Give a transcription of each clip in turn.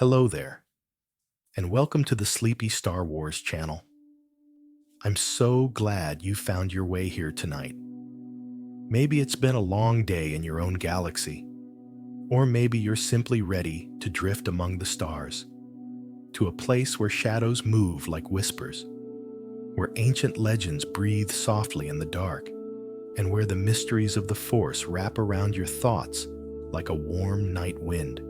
Hello there, and welcome to the Sleepy Star Wars channel. I'm so glad you found your way here tonight. Maybe it's been a long day in your own galaxy, or maybe you're simply ready to drift among the stars, to a place where shadows move like whispers, where ancient legends breathe softly in the dark, and where the mysteries of the Force wrap around your thoughts like a warm night wind.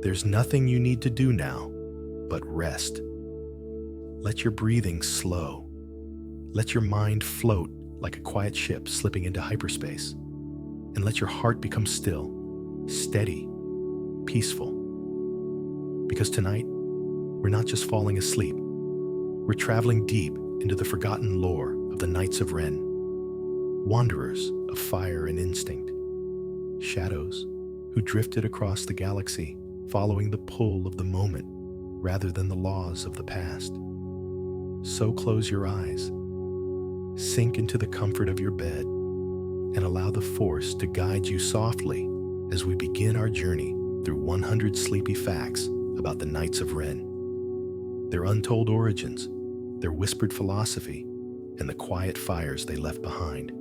There's nothing you need to do now but rest. Let your breathing slow. Let your mind float like a quiet ship slipping into hyperspace. And let your heart become still, steady, peaceful. Because tonight, we're not just falling asleep. We're traveling deep into the forgotten lore of the Knights of Ren, wanderers of fire and instinct, shadows who drifted across the galaxy following the pull of the moment rather than the laws of the past. So close your eyes, sink into the comfort of your bed, and allow the Force to guide you softly as we begin our journey through 100 sleepy facts about the Knights of Ren, their untold origins, their whispered philosophy, and the quiet fires they left behind.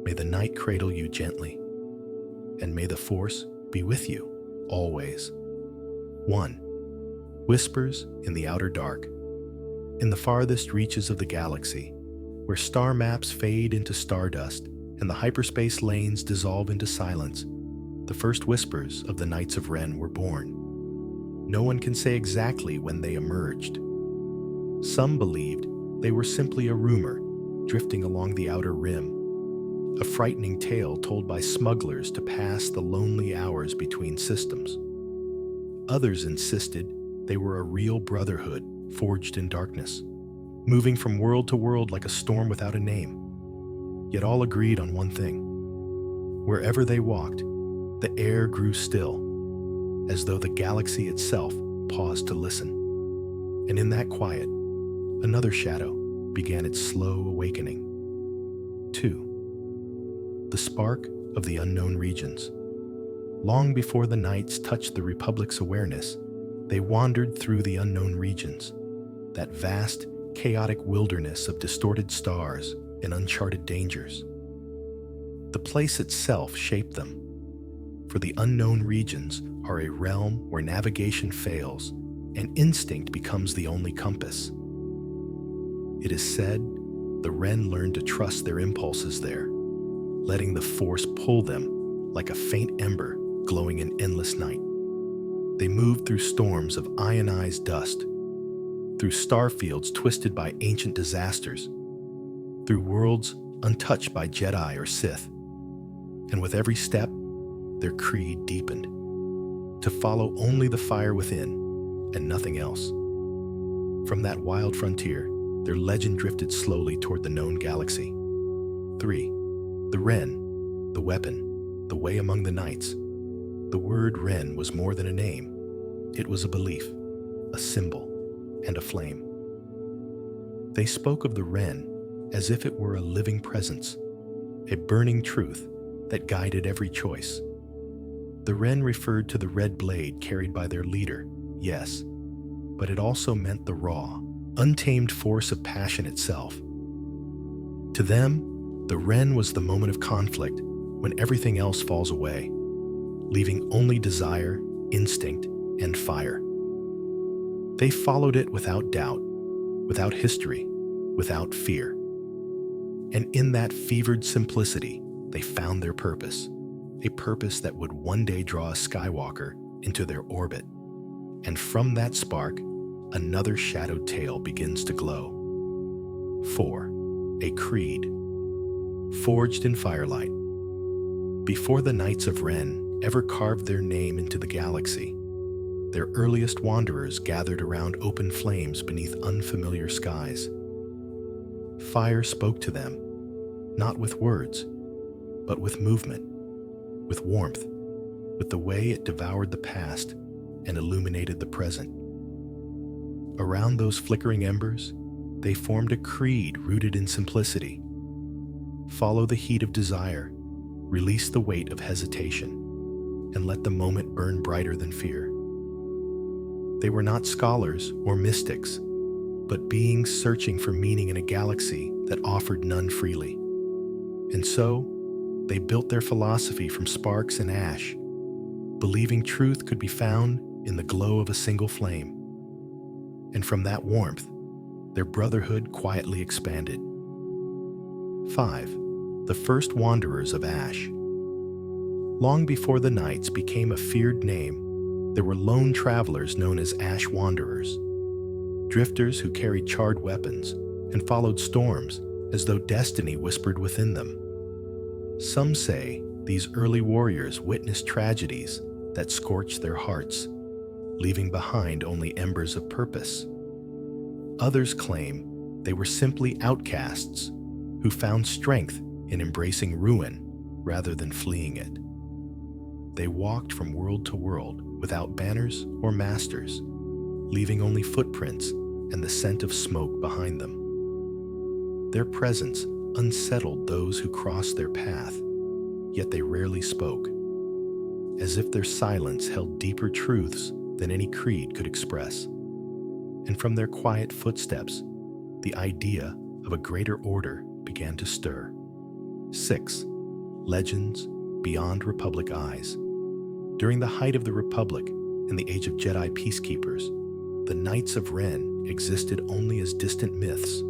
May the night cradle you gently, and may the Force be with you always. 1. Whispers in the outer dark. In the farthest reaches of the galaxy, where star maps fade into stardust and the hyperspace lanes dissolve into silence, the first whispers of the Knights of Ren were born. No one can say exactly when they emerged. Some believed they were simply a rumor drifting along the outer rim, a frightening tale told by smugglers to pass the lonely hours between systems. Others insisted they were a real brotherhood forged in darkness, moving from world to world like a storm without a name. Yet all agreed on one thing. Wherever they walked, the air grew still, as though the galaxy itself paused to listen. And in that quiet, another shadow began its slow awakening. 2. The spark of the unknown regions. Long before the Knights touched the Republic's awareness, they wandered through the unknown regions, that vast, chaotic wilderness of distorted stars and uncharted dangers. The place itself shaped them, for the unknown regions are a realm where navigation fails and instinct becomes the only compass. It is said the Ren learned to trust their impulses there, letting the Force pull them like a faint ember glowing in endless night. They moved through storms of ionized dust, through starfields twisted by ancient disasters, through worlds untouched by Jedi or Sith. And with every step, their creed deepened, to follow only the fire within and nothing else. From that wild frontier, their legend drifted slowly toward the known galaxy. 3. The Ren, the weapon, the way among the Knights. The word Ren was more than a name. It was a belief, a symbol, and a flame. They spoke of the Ren as if it were a living presence, a burning truth that guided every choice. The Ren referred to the red blade carried by their leader, yes, but it also meant the raw, untamed force of passion itself. To them, the Ren was the moment of conflict when everything else falls away, leaving only desire, instinct, and fire. They followed it without doubt, without history, without fear. And in that fevered simplicity, they found their purpose, a purpose that would one day draw a Skywalker into their orbit. And from that spark, another shadowed tale begins to glow. 4. A creed. Forged in firelight. Before the Knights of Ren ever carved their name into the galaxy, their earliest wanderers gathered around open flames beneath unfamiliar skies. Fire spoke to them, not with words, but with movement, with warmth, with the way it devoured the past and illuminated the present. Around those flickering embers, they formed a creed rooted in simplicity. Follow the heat of desire, release the weight of hesitation, and let the moment burn brighter than fear. They were not scholars or mystics, but beings searching for meaning in a galaxy that offered none freely. And so, they built their philosophy from sparks and ash, believing truth could be found in the glow of a single flame. And from that warmth, their brotherhood quietly expanded. 5. The first wanderers of Ash. Long before the Knights became a feared name, there were lone travelers known as Ash Wanderers, drifters who carried charred weapons and followed storms as though destiny whispered within them. Some say these early warriors witnessed tragedies that scorched their hearts, leaving behind only embers of purpose. Others claim they were simply outcasts who found strength in embracing ruin rather than fleeing it. They walked from world to world without banners or masters, leaving only footprints and the scent of smoke behind them. Their presence unsettled those who crossed their path, yet they rarely spoke, as if their silence held deeper truths than any creed could express. And from their quiet footsteps, the idea of a greater order began to stir. 6. Legends beyond Republic eyes. During the height of the Republic and the age of Jedi peacekeepers, the Knights of Ren existed only as distant myths,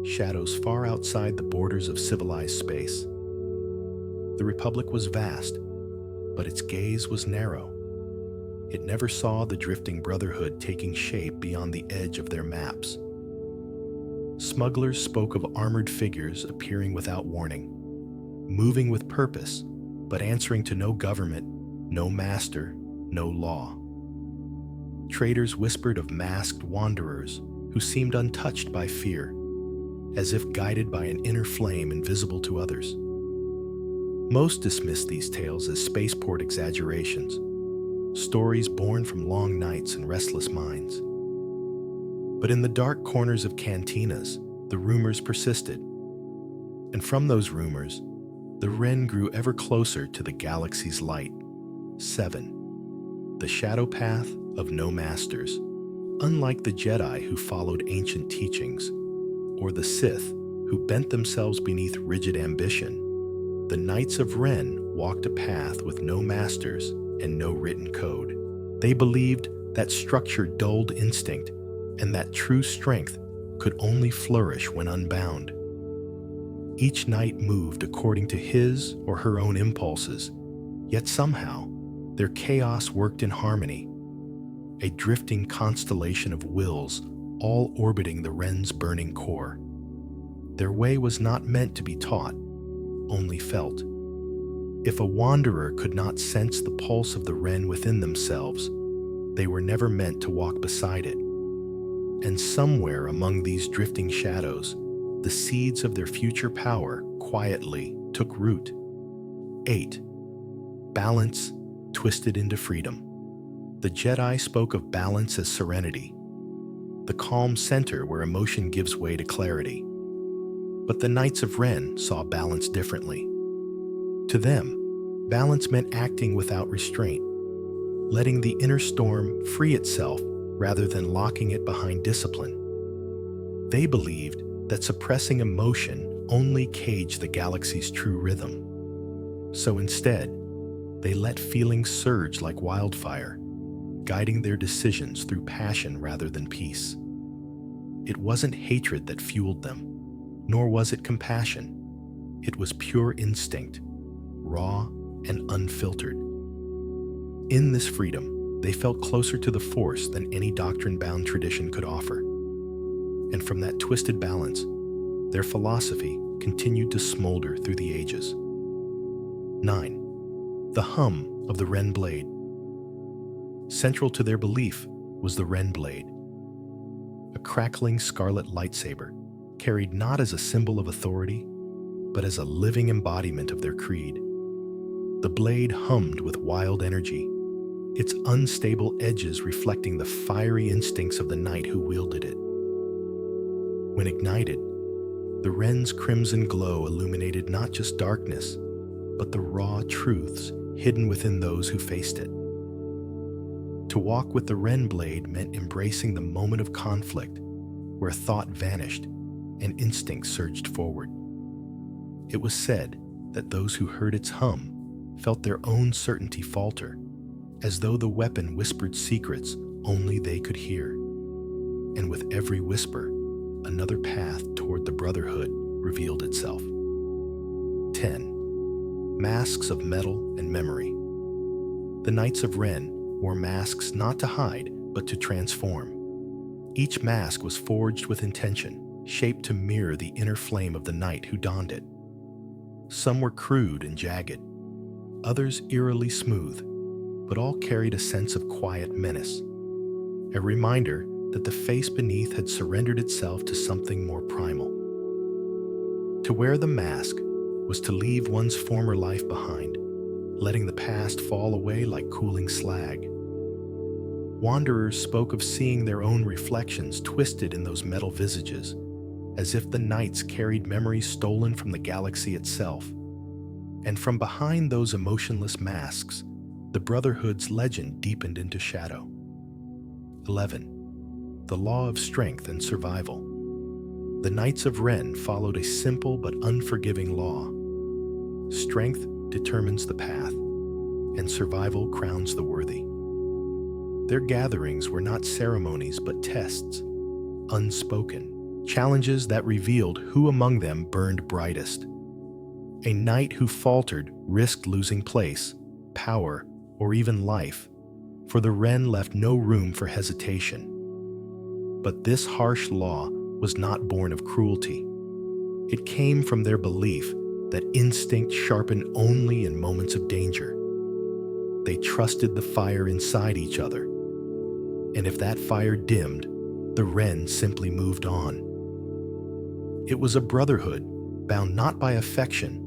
shadows far outside the borders of civilized space. The Republic was vast, but its gaze was narrow. It never saw the drifting brotherhood taking shape beyond the edge of their maps. Smugglers spoke of armored figures appearing without warning, moving with purpose, but answering to no government, no master, no law. Traders whispered of masked wanderers who seemed untouched by fear, as if guided by an inner flame invisible to others. Most dismissed these tales as spaceport exaggerations, stories born from long nights and restless minds. But in the dark corners of cantinas, the rumors persisted. And from those rumors, the Ren grew ever closer to the galaxy's light. 7. The shadow path of no masters. Unlike the Jedi who followed ancient teachings, or the Sith who bent themselves beneath rigid ambition, the Knights of Ren walked a path with no masters and no written code. They believed that structure dulled instinct and that true strength could only flourish when unbound. Each knight moved according to his or her own impulses, yet somehow their chaos worked in harmony, a drifting constellation of wills all orbiting the Ren's burning core. Their way was not meant to be taught, only felt. If a wanderer could not sense the pulse of the Ren within themselves, they were never meant to walk beside it. And somewhere among these drifting shadows, the seeds of their future power quietly took root. 8. Balance twisted into freedom. The Jedi spoke of balance as serenity, the calm center where emotion gives way to clarity. But the Knights of Ren saw balance differently. To them, balance meant acting without restraint, letting the inner storm free itself rather than locking it behind discipline. They believed that suppressing emotion only caged the galaxy's true rhythm. So instead, they let feelings surge like wildfire, guiding their decisions through passion rather than peace. It wasn't hatred that fueled them, nor was it compassion. It was pure instinct, raw and unfiltered. In this freedom, they felt closer to the Force than any doctrine-bound tradition could offer. And from that twisted balance, their philosophy continued to smolder through the ages. 9. The hum of the Ren blade. Central to their belief was the Ren blade, a crackling scarlet lightsaber carried not as a symbol of authority, but as a living embodiment of their creed. The blade hummed with wild energy, its unstable edges reflecting the fiery instincts of the knight who wielded it. When ignited, the Ren's crimson glow illuminated not just darkness, but the raw truths hidden within those who faced it. To walk with the Wren blade meant embracing the moment of conflict, where thought vanished and instinct surged forward. It was said that those who heard its hum felt their own certainty falter, as though the weapon whispered secrets only they could hear. And with every whisper, another path toward the Brotherhood revealed itself. 10. Masks of metal and memory. The Knights of Ren wore masks not to hide, but to transform. Each mask was forged with intention, shaped to mirror the inner flame of the knight who donned it. Some were crude and jagged, others eerily smooth, but all carried a sense of quiet menace, a reminder that the face beneath had surrendered itself to something more primal. To wear the mask was to leave one's former life behind, letting the past fall away like cooling slag. Wanderers spoke of seeing their own reflections twisted in those metal visages, as if the knights carried memories stolen from the galaxy itself. And from behind those emotionless masks, the Brotherhood's legend deepened into shadow. 11. The law of strength and survival. The Knights of Ren followed a simple but unforgiving law. Strength determines the path, and survival crowns the worthy. Their gatherings were not ceremonies but tests, unspoken, challenges that revealed who among them burned brightest. A knight who faltered risked losing place, power, or even life, for the Wren left no room for hesitation. But this harsh law was not born of cruelty. It came from their belief that instinct sharpened only in moments of danger. They trusted the fire inside each other, and if that fire dimmed, the Wren simply moved on. It was a brotherhood bound not by affection,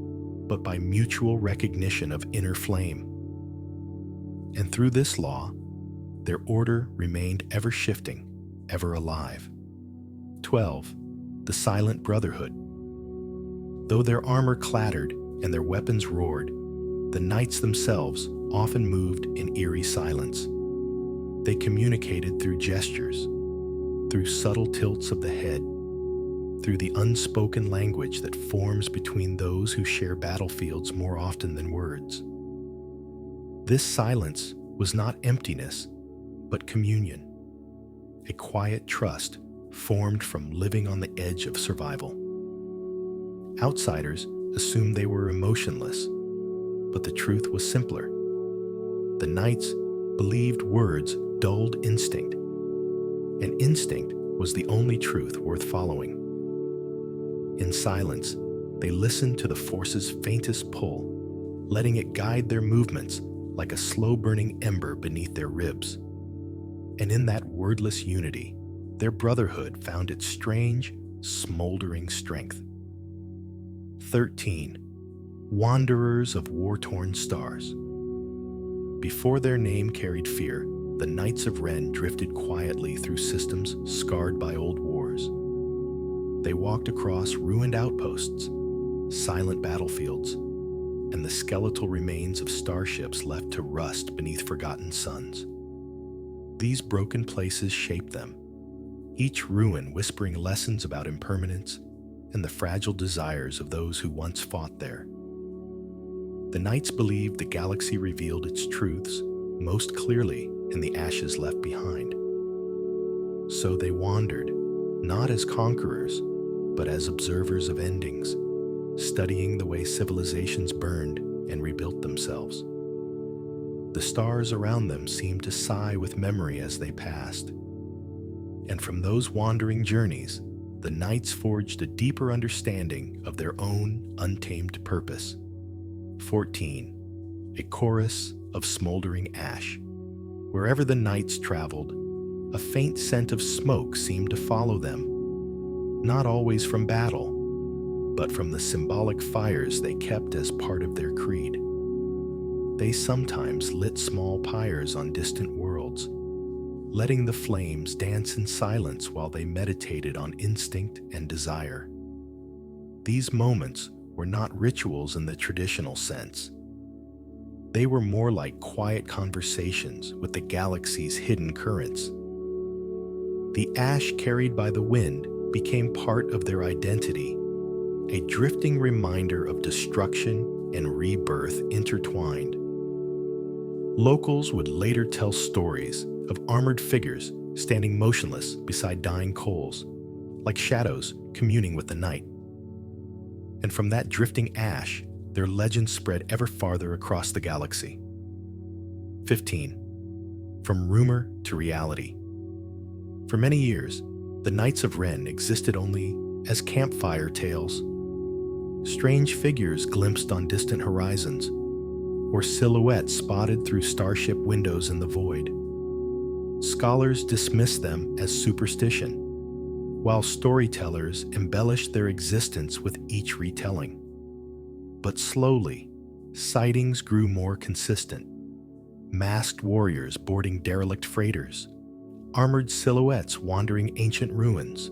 but by mutual recognition of inner flame. And through this law, their order remained ever shifting, ever alive. 12. The Silent Brotherhood. Though their armor clattered and their weapons roared, the knights themselves often moved in eerie silence. They communicated through gestures, through subtle tilts of the head, through the unspoken language that forms between those who share battlefields more often than words. This silence was not emptiness, but communion, a quiet trust formed from living on the edge of survival. Outsiders assumed they were emotionless, but the truth was simpler. The knights believed words dulled instinct, and instinct was the only truth worth following. In silence, they listened to the force's faintest pull, letting it guide their movements like a slow-burning ember beneath their ribs. And in that wordless unity, their brotherhood found its strange, smoldering strength. 13. Wanderers of war-torn stars. Before their name carried fear, the Knights of Ren drifted quietly through systems scarred by old wars. They walked across ruined outposts, silent battlefields, and the skeletal remains of starships left to rust beneath forgotten suns. These broken places shaped them, each ruin whispering lessons about impermanence and the fragile desires of those who once fought there. The Knights believed the galaxy revealed its truths most clearly in the ashes left behind. So they wandered, not as conquerors, but as observers of endings, studying the way civilizations burned and rebuilt themselves. The stars around them seemed to sigh with memory as they passed. And from those wandering journeys, the Knights forged a deeper understanding of their own untamed purpose. 14. A chorus of smoldering ash. Wherever the Knights traveled, a faint scent of smoke seemed to follow them, not always from battle, but from the symbolic fires they kept as part of their creed. They sometimes lit small pyres on distant worlds, letting the flames dance in silence while they meditated on instinct and desire. These moments were not rituals in the traditional sense. They were more like quiet conversations with the galaxy's hidden currents. The ash carried by the wind became part of their identity, a drifting reminder of destruction and rebirth intertwined. Locals would later tell stories of armored figures standing motionless beside dying coals, like shadows communing with the night. And from that drifting ash, their legends spread ever farther across the galaxy. 15. From rumor to reality. For many years, the Knights of Ren existed only as campfire tales, strange figures glimpsed on distant horizons, or silhouettes spotted through starship windows in the void. Scholars dismissed them as superstition, while storytellers embellished their existence with each retelling. But slowly, sightings grew more consistent. Masked warriors boarding derelict freighters, armored silhouettes wandering ancient ruins,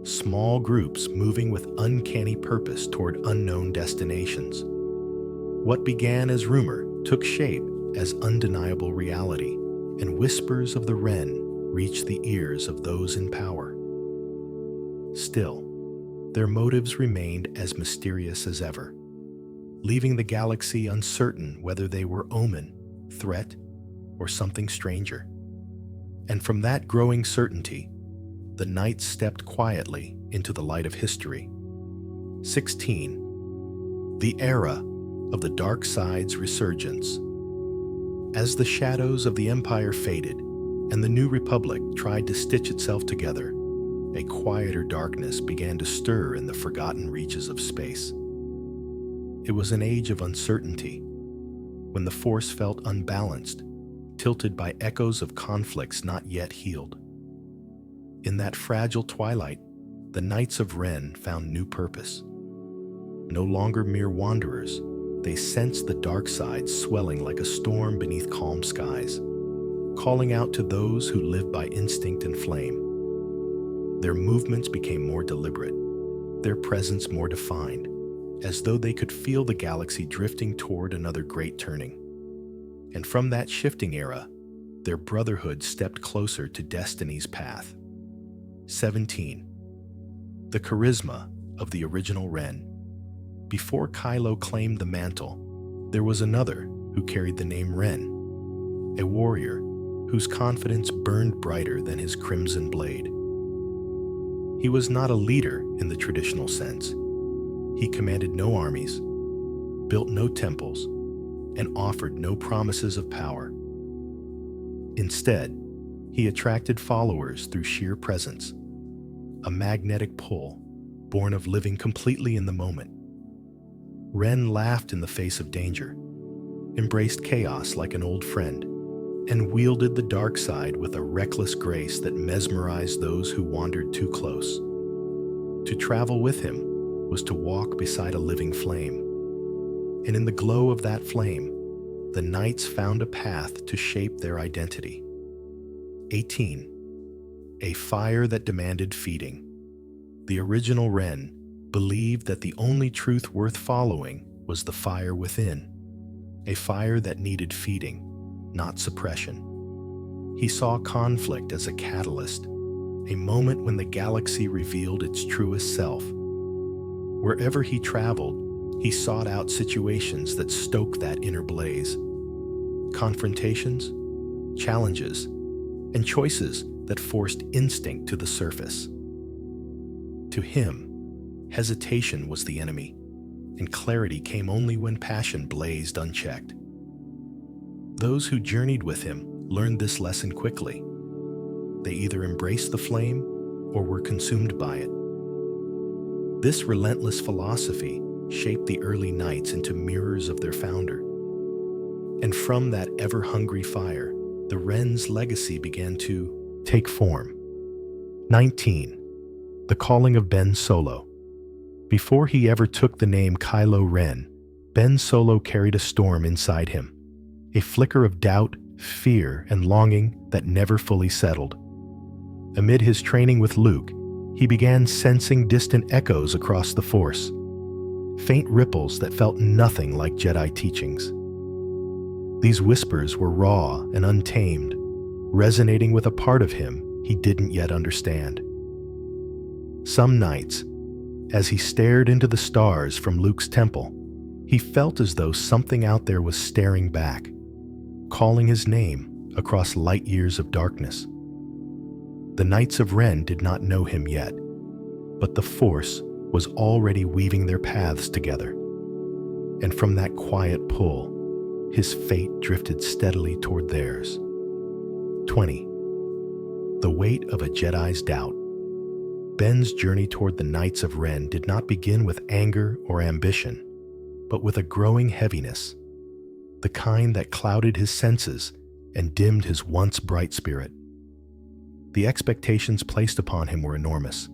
small groups moving with uncanny purpose toward unknown destinations. What began as rumor took shape as undeniable reality, and whispers of the Ren reached the ears of those in power. Still, their motives remained as mysterious as ever, leaving the galaxy uncertain whether they were omen, threat, or something stranger. And from that growing certainty, the Knights stepped quietly into the light of history. 16. The era of the dark side's resurgence. As the shadows of the Empire faded and the New Republic tried to stitch itself together, a quieter darkness began to stir in the forgotten reaches of space. It was an age of uncertainty, when the Force felt unbalanced, tilted by echoes of conflicts not yet healed. In that fragile twilight, the Knights of Ren found new purpose. No longer mere wanderers, they sensed the dark side swelling like a storm beneath calm skies, calling out to those who live by instinct and flame. Their movements became more deliberate, their presence more defined, as though they could feel the galaxy drifting toward another great turning. And from that shifting era, their brotherhood stepped closer to destiny's path. 17. The charisma of the original Ren. Before Kylo claimed the mantle, there was another who carried the name Ren, a warrior whose confidence burned brighter than his crimson blade. He was not a leader in the traditional sense. He commanded no armies, built no temples, and offered no promises of power. Instead, he attracted followers through sheer presence, a magnetic pull born of living completely in the moment. Ren laughed in the face of danger, embraced chaos like an old friend, and wielded the dark side with a reckless grace that mesmerized those who wandered too close. To travel with him was to walk beside a living flame, and in the glow of that flame, the Knights found a path to shape their identity. 18. A fire that demanded feeding. The original Ren believed that the only truth worth following was the fire within, a fire that needed feeding, not suppression. He saw conflict as a catalyst, a moment when the galaxy revealed its truest self. Wherever he traveled, he sought out situations that stoked that inner blaze. Confrontations, challenges, and choices that forced instinct to the surface. To him, hesitation was the enemy, and clarity came only when passion blazed unchecked. Those who journeyed with him learned this lesson quickly. They either embraced the flame or were consumed by it. This relentless philosophy shaped the early Knights into mirrors of their founder. And from that ever-hungry fire, the Ren's legacy began to take form. 19. The calling of Ben Solo. Before he ever took the name Kylo Ren, Ben Solo carried a storm inside him, a flicker of doubt, fear, and longing that never fully settled. Amid his training with Luke, he began sensing distant echoes across the Force, faint ripples that felt nothing like Jedi teachings. These whispers were raw and untamed, resonating with a part of him he didn't yet understand. Some nights, as he stared into the stars from Luke's temple, he felt as though something out there was staring back, calling his name across light years of darkness. The Knights of Ren did not know him yet, but the Force was already weaving their paths together. And from that quiet pull, his fate drifted steadily toward theirs. 20. The weight of a Jedi's doubt. Ben's journey toward the Knights of Ren did not begin with anger or ambition, but with a growing heaviness, the kind that clouded his senses and dimmed his once bright spirit. The expectations placed upon him were enormous.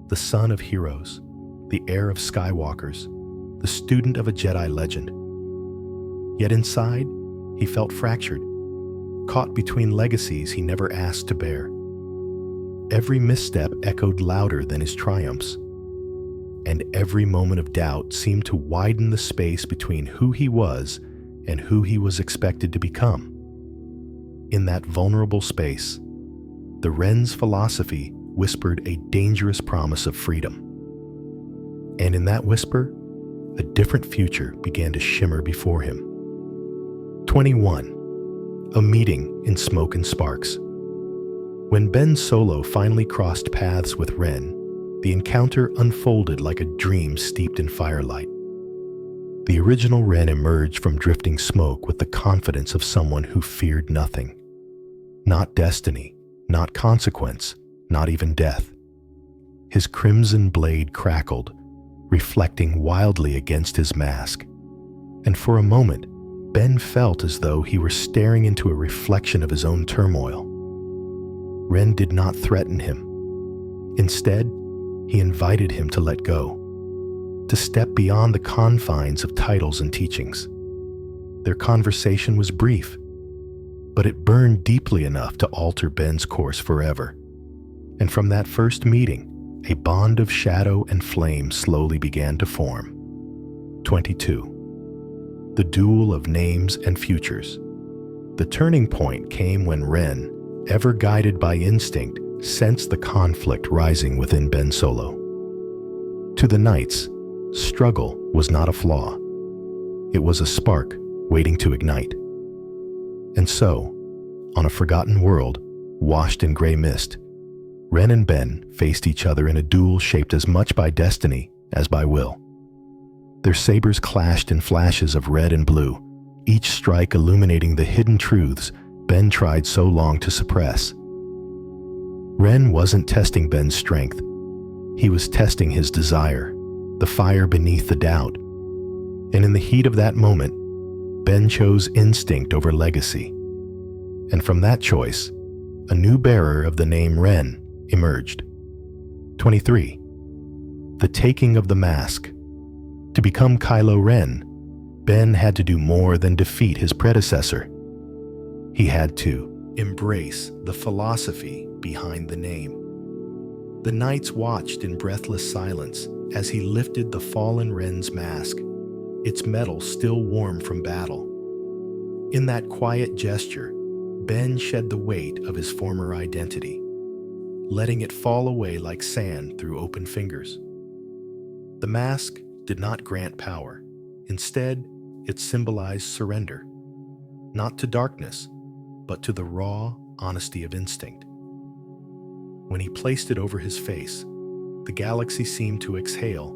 The son of heroes, the heir of Skywalkers, the student of a Jedi legend. Yet inside, he felt fractured, caught between legacies he never asked to bear. Every misstep echoed louder than his triumphs, and every moment of doubt seemed to widen the space between who he was and who he was expected to become. In that vulnerable space, the Wren's philosophy whispered a dangerous promise of freedom. And in that whisper, a different future began to shimmer before him. 21. A meeting in smoke and sparks. When Ben Solo finally crossed paths with Ren, the encounter unfolded like a dream steeped in firelight. The original Ren emerged from drifting smoke with the confidence of someone who feared nothing. Not destiny, not consequence, not even death. His crimson blade crackled, reflecting wildly against his mask. And for a moment, Ben felt as though he were staring into a reflection of his own turmoil. Ren did not threaten him. Instead, he invited him to let go, to step beyond the confines of titles and teachings. Their conversation was brief, but it burned deeply enough to alter Ben's course forever. And from that first meeting, a bond of shadow and flame slowly began to form. 22. The duel of names and futures. The turning point came when Ren, ever guided by instinct, sensed the conflict rising within Ben Solo. To the Knights, struggle was not a flaw. It was a spark waiting to ignite. And so, on a forgotten world, washed in gray mist, Ren and Ben faced each other in a duel shaped as much by destiny as by will. Their sabers clashed in flashes of red and blue, each strike illuminating the hidden truths Ben tried so long to suppress. Ren wasn't testing Ben's strength. He was testing his desire, the fire beneath the doubt. And in the heat of that moment, Ben chose instinct over legacy. And from that choice, a new bearer of the name Ren emerged. 23. The taking of the mask. To become Kylo Ren, Ben had to do more than defeat his predecessor. He had to embrace the philosophy behind the name. The Knights watched in breathless silence as he lifted the fallen Ren's mask, its metal still warm from battle. In that quiet gesture, Ben shed the weight of his former identity, letting it fall away like sand through open fingers. The mask did not grant power. Instead, it symbolized surrender, not to darkness, but to the raw honesty of instinct. When he placed it over his face, the galaxy seemed to exhale,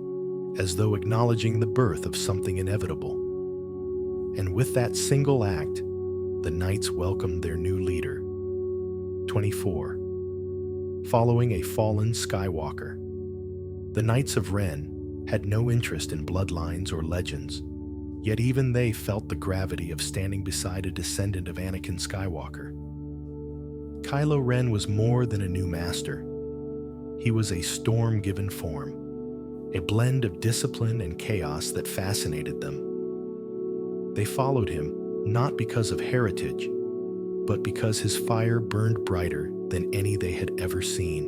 as though acknowledging the birth of something inevitable. And with that single act, the Knights welcomed their new leader. 24. Following a fallen Skywalker. The Knights of Ren had no interest in bloodlines or legends, yet even they felt the gravity of standing beside a descendant of Anakin Skywalker. Kylo Ren was more than a new master. He was a storm-given form, a blend of discipline and chaos that fascinated them. They followed him not because of heritage, but because his fire burned brighter than any they had ever seen.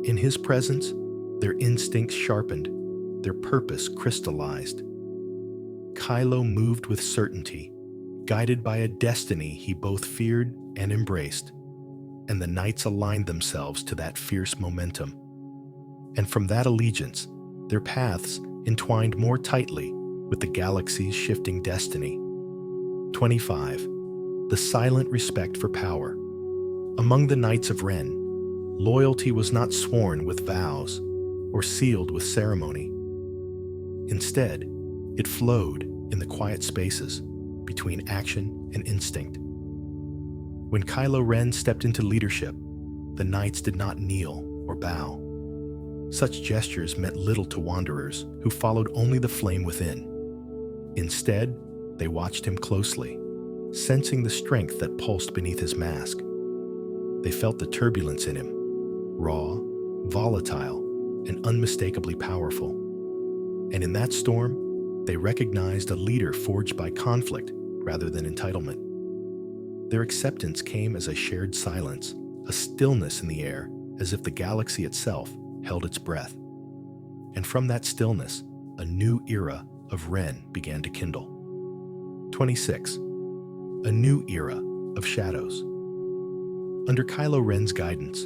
In his presence, their instincts sharpened, their purpose crystallized. Kylo moved with certainty, guided by a destiny he both feared and embraced, and the knights aligned themselves to that fierce momentum. And from that allegiance, their paths entwined more tightly with the galaxy's shifting destiny. 25. The silent respect for power. Among the Knights of Ren, loyalty was not sworn with vows or sealed with ceremony. Instead, it flowed in the quiet spaces between action and instinct. When Kylo Ren stepped into leadership, the knights did not kneel or bow. Such gestures meant little to wanderers who followed only the flame within. Instead, they watched him closely, sensing the strength that pulsed beneath his mask. They felt the turbulence in him, raw, volatile, and unmistakably powerful. And in that storm, they recognized a leader forged by conflict rather than entitlement. Their acceptance came as a shared silence, a stillness in the air, as if the galaxy itself held its breath. And from that stillness, a new era of Ren began to kindle. 26. A new era of shadows. Under Kylo Ren's guidance,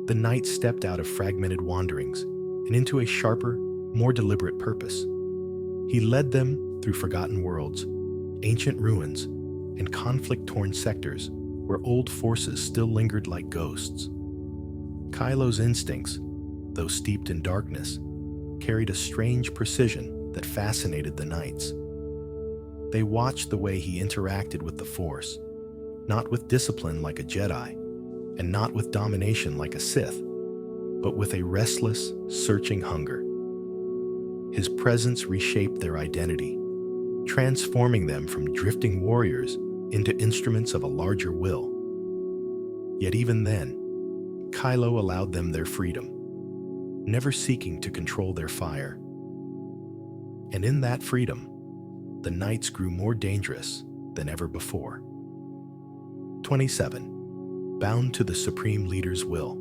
the knights stepped out of fragmented wanderings and into a sharper, more deliberate purpose. He led them through forgotten worlds, ancient ruins, and conflict-torn sectors where old forces still lingered like ghosts. Kylo's instincts, though steeped in darkness, carried a strange precision that fascinated the knights. They watched the way he interacted with the Force, not with discipline like a Jedi, and not with domination like a Sith, but with a restless, searching hunger. His presence reshaped their identity, transforming them from drifting warriors into instruments of a larger will. Yet even then, Kylo allowed them their freedom, never seeking to control their fire. And in that freedom, the knights grew more dangerous than ever before. 27. Bound to the Supreme Leader's will.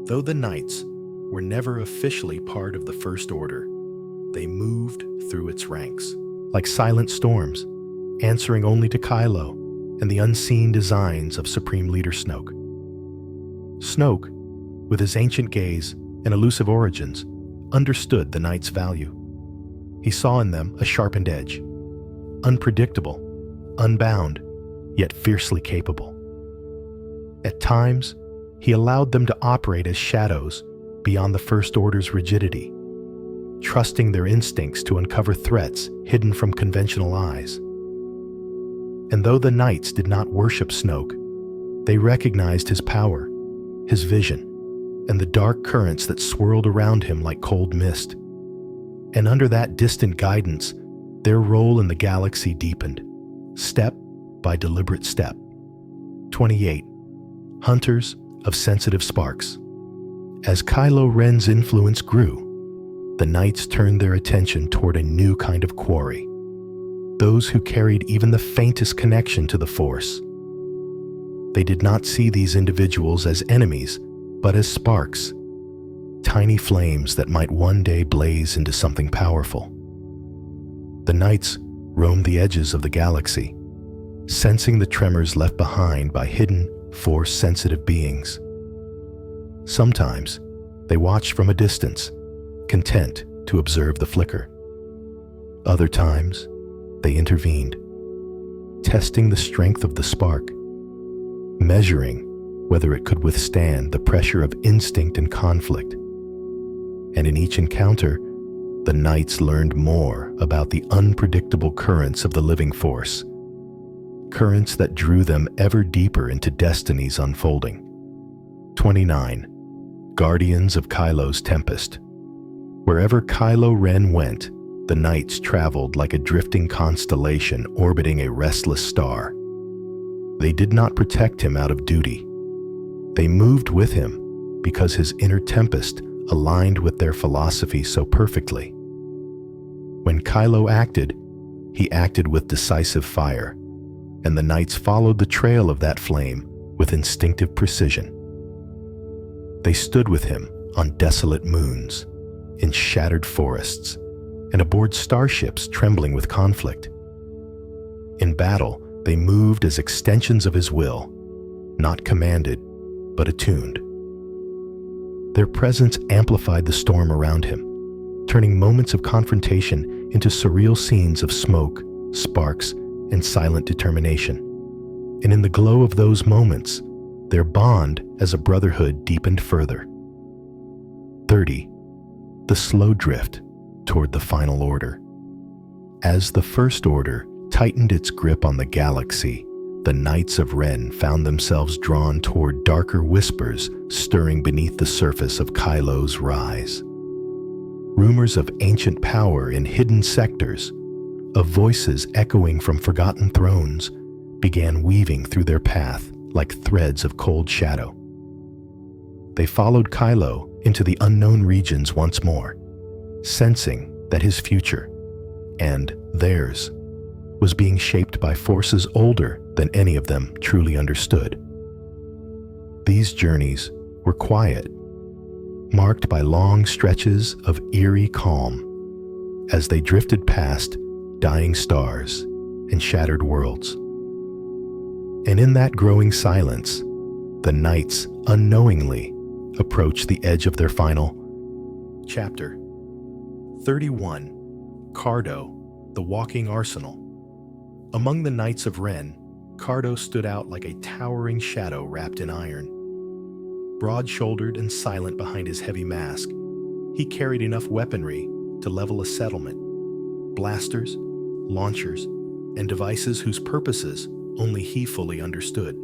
Though the knights were never officially part of the First Order, they moved through its ranks, like silent storms, answering only to Kylo and the unseen designs of Supreme Leader Snoke. Snoke, with his ancient gaze and elusive origins, understood the knights' value. He saw in them a sharpened edge, unpredictable, unbound, yet fiercely capable. At times, he allowed them to operate as shadows beyond the First Order's rigidity, trusting their instincts to uncover threats hidden from conventional eyes. And though the knights did not worship Snoke, they recognized his power, his vision, and the dark currents that swirled around him like cold mist. And under that distant guidance, their role in the galaxy deepened, step by deliberate step. 28. Hunters of sensitive sparks. As Kylo Ren's influence grew, the knights turned their attention toward a new kind of quarry, those who carried even the faintest connection to the Force. They did not see these individuals as enemies, but as sparks, tiny flames that might one day blaze into something powerful. The knights roamed the edges of the galaxy, sensing the tremors left behind by hidden, Force-sensitive beings. Sometimes, they watched from a distance, content to observe the flicker. Other times, they intervened, testing the strength of the spark, measuring whether it could withstand the pressure of instinct and conflict. And in each encounter, the knights learned more about the unpredictable currents of the living Force, currents that drew them ever deeper into destinies unfolding. 29. Guardians of Kylo's Tempest. Wherever Kylo Ren went, the knights traveled like a drifting constellation orbiting a restless star. They did not protect him out of duty. They moved with him because his inner tempest aligned with their philosophy so perfectly. When Kylo acted, he acted with decisive fire, and the knights followed the trail of that flame with instinctive precision. They stood with him on desolate moons, in shattered forests, and aboard starships trembling with conflict. In battle, they moved as extensions of his will, not commanded, but attuned. Their presence amplified the storm around him, turning moments of confrontation into surreal scenes of smoke, sparks, and silent determination. And in the glow of those moments, their bond as a brotherhood deepened further. 30. The slow drift toward the final order. As the First Order tightened its grip on the galaxy, the Knights of Ren found themselves drawn toward darker whispers stirring beneath the surface of Kylo's rise. Rumors of ancient power in hidden sectors, of voices echoing from forgotten thrones, began weaving through their path like threads of cold shadow. They followed Kylo into the unknown regions once more, sensing that his future, and theirs, was being shaped by forces older than any of them truly understood. These journeys were quiet, marked by long stretches of eerie calm as they drifted past dying stars and shattered worlds. And in that growing silence, the knights unknowingly approached the edge of their final chapter. 31. Cardo, the Walking Arsenal. Among the Knights of Ren, Cardo stood out like a towering shadow wrapped in iron. Broad-shouldered and silent behind his heavy mask, he carried enough weaponry to level a settlement. Blasters, launchers, and devices whose purposes only he fully understood.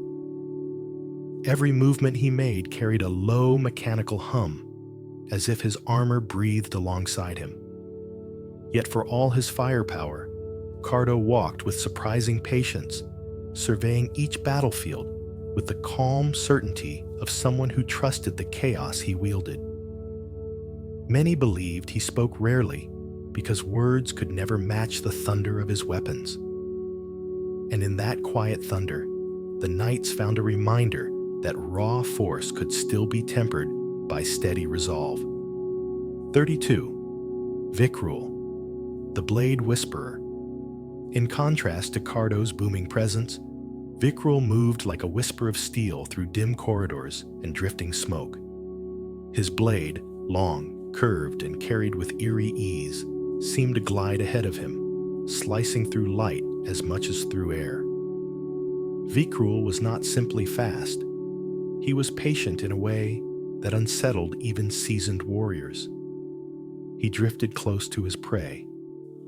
Every movement he made carried a low mechanical hum, as if his armor breathed alongside him. Yet for all his firepower, Cardo walked with surprising patience, surveying each battlefield with the calm certainty of someone who trusted the chaos he wielded. Many believed he spoke rarely because words could never match the thunder of his weapons. And in that quiet thunder, the knights found a reminder that raw force could still be tempered by steady resolve. 32. Vikrul, the Blade Whisperer. In contrast to Cardo's booming presence, Vikrul moved like a whisper of steel through dim corridors and drifting smoke. His blade, long, curved, and carried with eerie ease, seemed to glide ahead of him, slicing through light as much as through air. Vikrul was not simply fast. He was patient in a way that unsettled even seasoned warriors. He drifted close to his prey,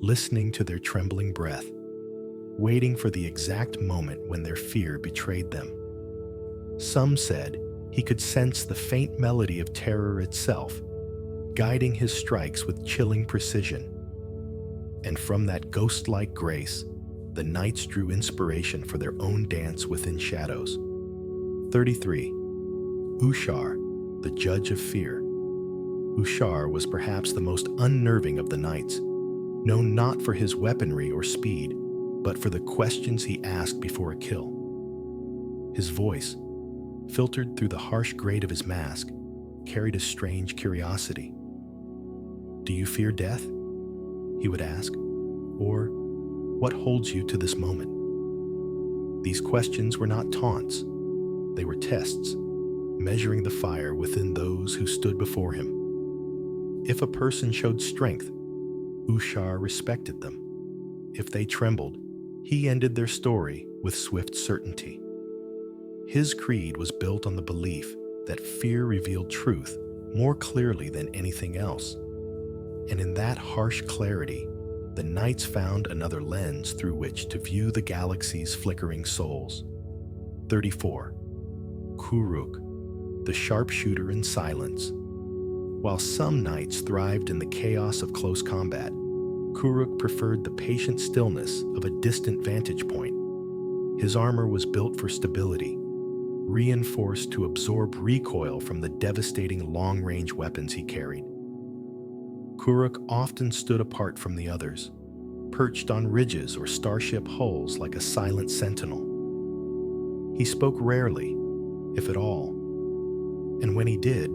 listening to their trembling breath, waiting for the exact moment when their fear betrayed them. Some said he could sense the faint melody of terror itself, guiding his strikes with chilling precision. And from that ghost-like grace, the knights drew inspiration for their own dance within shadows. 33. Ushar, the Judge of Fear. Ushar was perhaps the most unnerving of the knights, known not for his weaponry or speed, but for the questions he asked before a kill. His voice, filtered through the harsh grade of his mask, carried a strange curiosity. "Do you fear death?" he would ask. Or, "What holds you to this moment?" These questions were not taunts. They were tests, measuring the fire within those who stood before him. If a person showed strength, Ushar respected them. If they trembled, he ended their story with swift certainty. His creed was built on the belief that fear revealed truth more clearly than anything else. And in that harsh clarity, the knights found another lens through which to view the galaxy's flickering souls. 34. Kuruk, the sharpshooter in silence. While some knights thrived in the chaos of close combat, Kuruk preferred the patient stillness of a distant vantage point. His armor was built for stability, reinforced to absorb recoil from the devastating long-range weapons he carried. Kuruk often stood apart from the others, perched on ridges or starship hulls like a silent sentinel. He spoke rarely, if at all, and when he did,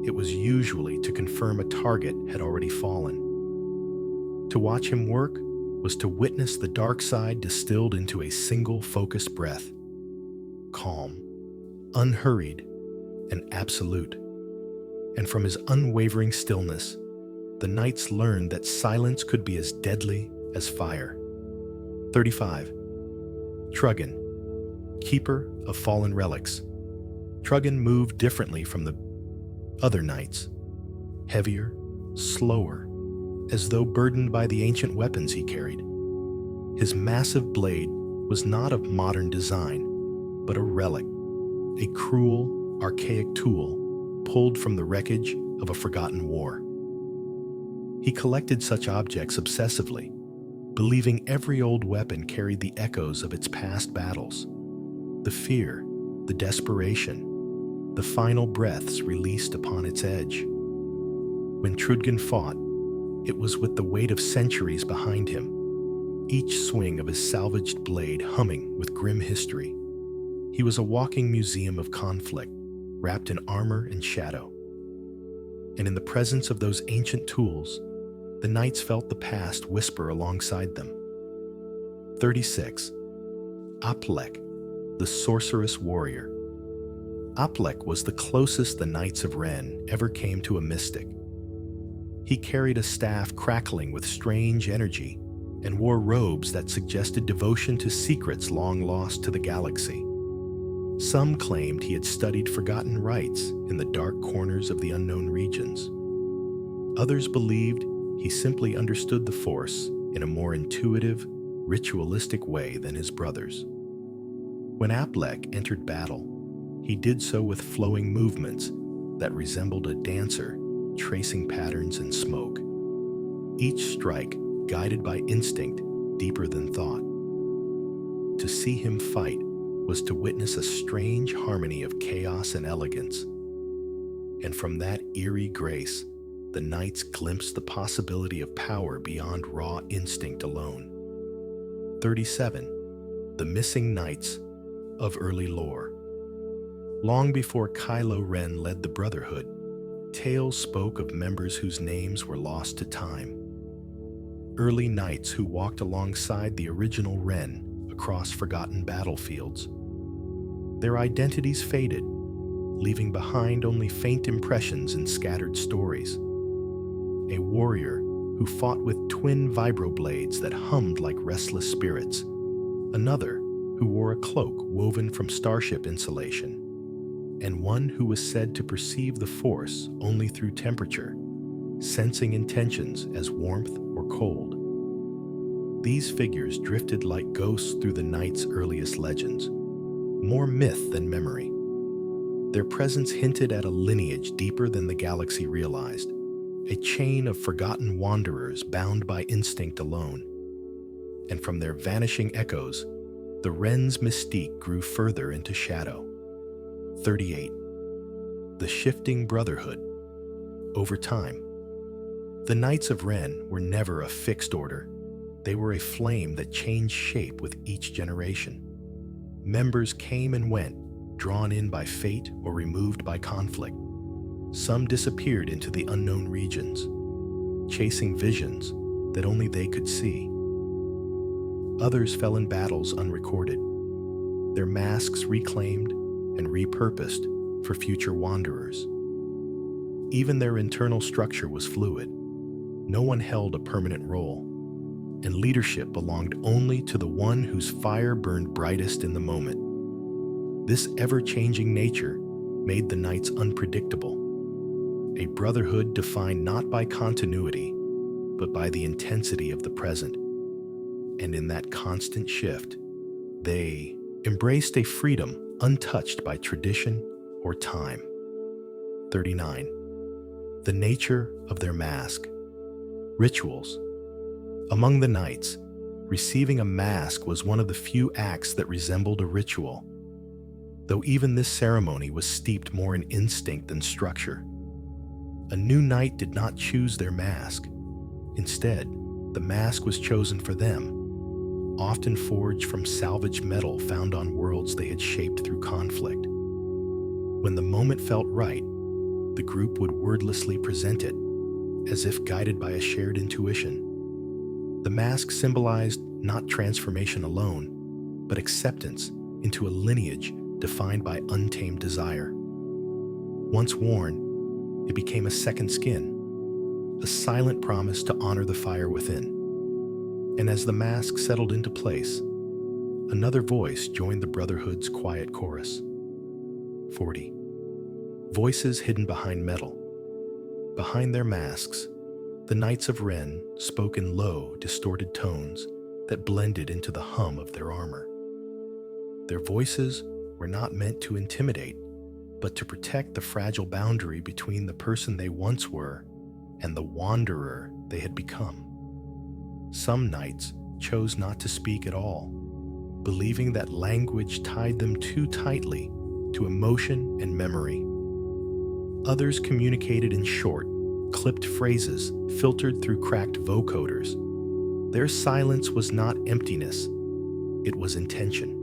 it was usually to confirm a target had already fallen. To watch him work was to witness the dark side distilled into a single focused breath, calm, unhurried, and absolute. And from his unwavering stillness, the knights learned that silence could be as deadly as fire. 35. Truggan, keeper of fallen relics. Truggan moved differently from the other knights, heavier, slower, as though burdened by the ancient weapons he carried. His massive blade was not of modern design, but a relic, a cruel, archaic tool pulled from the wreckage of a forgotten war. He collected such objects obsessively, believing every old weapon carried the echoes of its past battles, the fear, the desperation, the final breaths released upon its edge. When Trudgen fought, it was with the weight of centuries behind him, each swing of his salvaged blade humming with grim history. He was a walking museum of conflict, wrapped in armor and shadow. And in the presence of those ancient tools, the knights felt the past whisper alongside them. 36. Aplek, the sorceress warrior. Aplek was the closest the Knights of Ren ever came to a mystic. He carried a staff crackling with strange energy and wore robes that suggested devotion to secrets long lost to the galaxy. Some claimed he had studied forgotten rites in the dark corners of the unknown regions. Others believed he simply understood the Force in a more intuitive, ritualistic way than his brothers. When Aplek entered battle, he did so with flowing movements that resembled a dancer tracing patterns in smoke, each strike guided by instinct deeper than thought. To see him fight was to witness a strange harmony of chaos and elegance, and from that eerie grace, the knights glimpsed the possibility of power beyond raw instinct alone. 37. The Missing Knights of Early Lore. Long before Kylo Ren led the Brotherhood, tales spoke of members whose names were lost to time. Early knights who walked alongside the original Ren across forgotten battlefields. Their identities faded, leaving behind only faint impressions and scattered stories. A warrior who fought with twin vibroblades that hummed like restless spirits. Another who wore a cloak woven from starship insulation. And one who was said to perceive the Force only through temperature, sensing intentions as warmth or cold. These figures drifted like ghosts through the Knight's earliest legends, more myth than memory. Their presence hinted at a lineage deeper than the galaxy realized, a chain of forgotten wanderers bound by instinct alone. And from their vanishing echoes, the Wren's mystique grew further into shadow. 38. The Shifting Brotherhood. Over time, the Knights of Ren were never a fixed order. They were a flame that changed shape with each generation. Members came and went, drawn in by fate or removed by conflict. Some disappeared into the unknown regions, chasing visions that only they could see. Others fell in battles unrecorded, their masks reclaimed and repurposed for future wanderers. Even their internal structure was fluid. No one held a permanent role, and leadership belonged only to the one whose fire burned brightest in the moment. This ever-changing nature made the Knights unpredictable, a brotherhood defined not by continuity, but by the intensity of the present. And in that constant shift, they embraced a freedom untouched by tradition or time. 39. The nature of their mask. Rituals. Among the Knights, receiving a mask was one of the few acts that resembled a ritual, though even this ceremony was steeped more in instinct than structure. A new knight did not choose their mask. Instead, the mask was chosen for them, often forged from salvaged metal found on worlds they had shaped through conflict. When the moment felt right, the group would wordlessly present it, as if guided by a shared intuition. The mask symbolized not transformation alone, but acceptance into a lineage defined by untamed desire. Once worn, it became a second skin, a silent promise to honor the fire within. And as the mask settled into place, another voice joined the Brotherhood's quiet chorus. 40. Voices hidden behind metal. Behind their masks, the Knights of Ren spoke in low, distorted tones that blended into the hum of their armor. Their voices were not meant to intimidate, but to protect the fragile boundary between the person they once were and the wanderer they had become. Some knights chose not to speak at all, believing that language tied them too tightly to emotion and memory. Others communicated in short, clipped phrases filtered through cracked vocoders. Their silence was not emptiness, it was intention.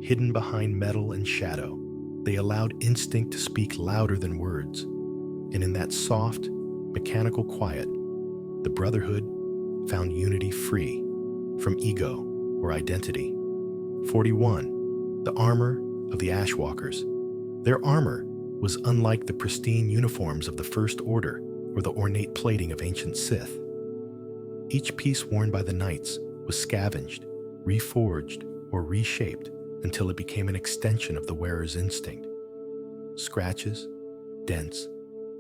Hidden behind metal and shadow, they allowed instinct to speak louder than words. And in that soft, mechanical quiet, the Brotherhood found unity free from ego or identity. 41. The armor of the Ashwalkers. Their armor was unlike the pristine uniforms of the First Order or the ornate plating of ancient Sith. Each piece worn by the knights was scavenged, reforged, or reshaped until it became an extension of the wearer's instinct. Scratches, dents,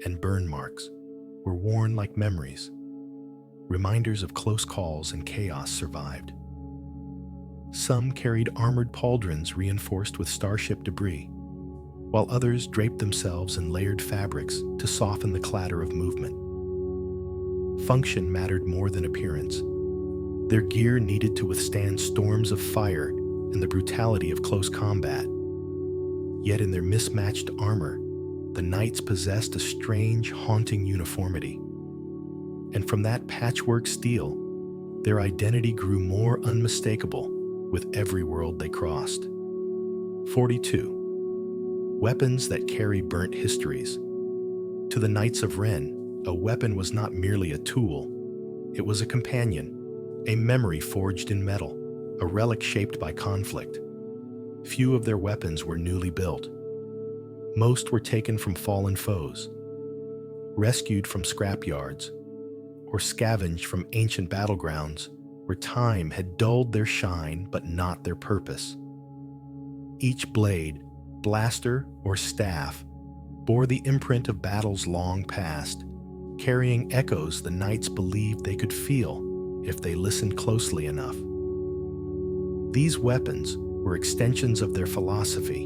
and burn marks were worn like memories. Reminders of close calls and chaos survived. Some carried armored pauldrons reinforced with starship debris, while others draped themselves in layered fabrics to soften the clatter of movement. Function mattered more than appearance. Their gear needed to withstand storms of fire and the brutality of close combat. Yet in their mismatched armor, the knights possessed a strange, haunting uniformity. And from that patchwork steel, their identity grew more unmistakable with every world they crossed. 42. Weapons that carry burnt histories. To the Knights of Ren, a weapon was not merely a tool. It was a companion, a memory forged in metal, a relic shaped by conflict. Few of their weapons were newly built. Most were taken from fallen foes, rescued from scrapyards, or scavenged from ancient battlegrounds where time had dulled their shine but not their purpose. Each blade, blaster, or staff bore the imprint of battles long past, carrying echoes the knights believed they could feel if they listened closely enough. These weapons were extensions of their philosophy,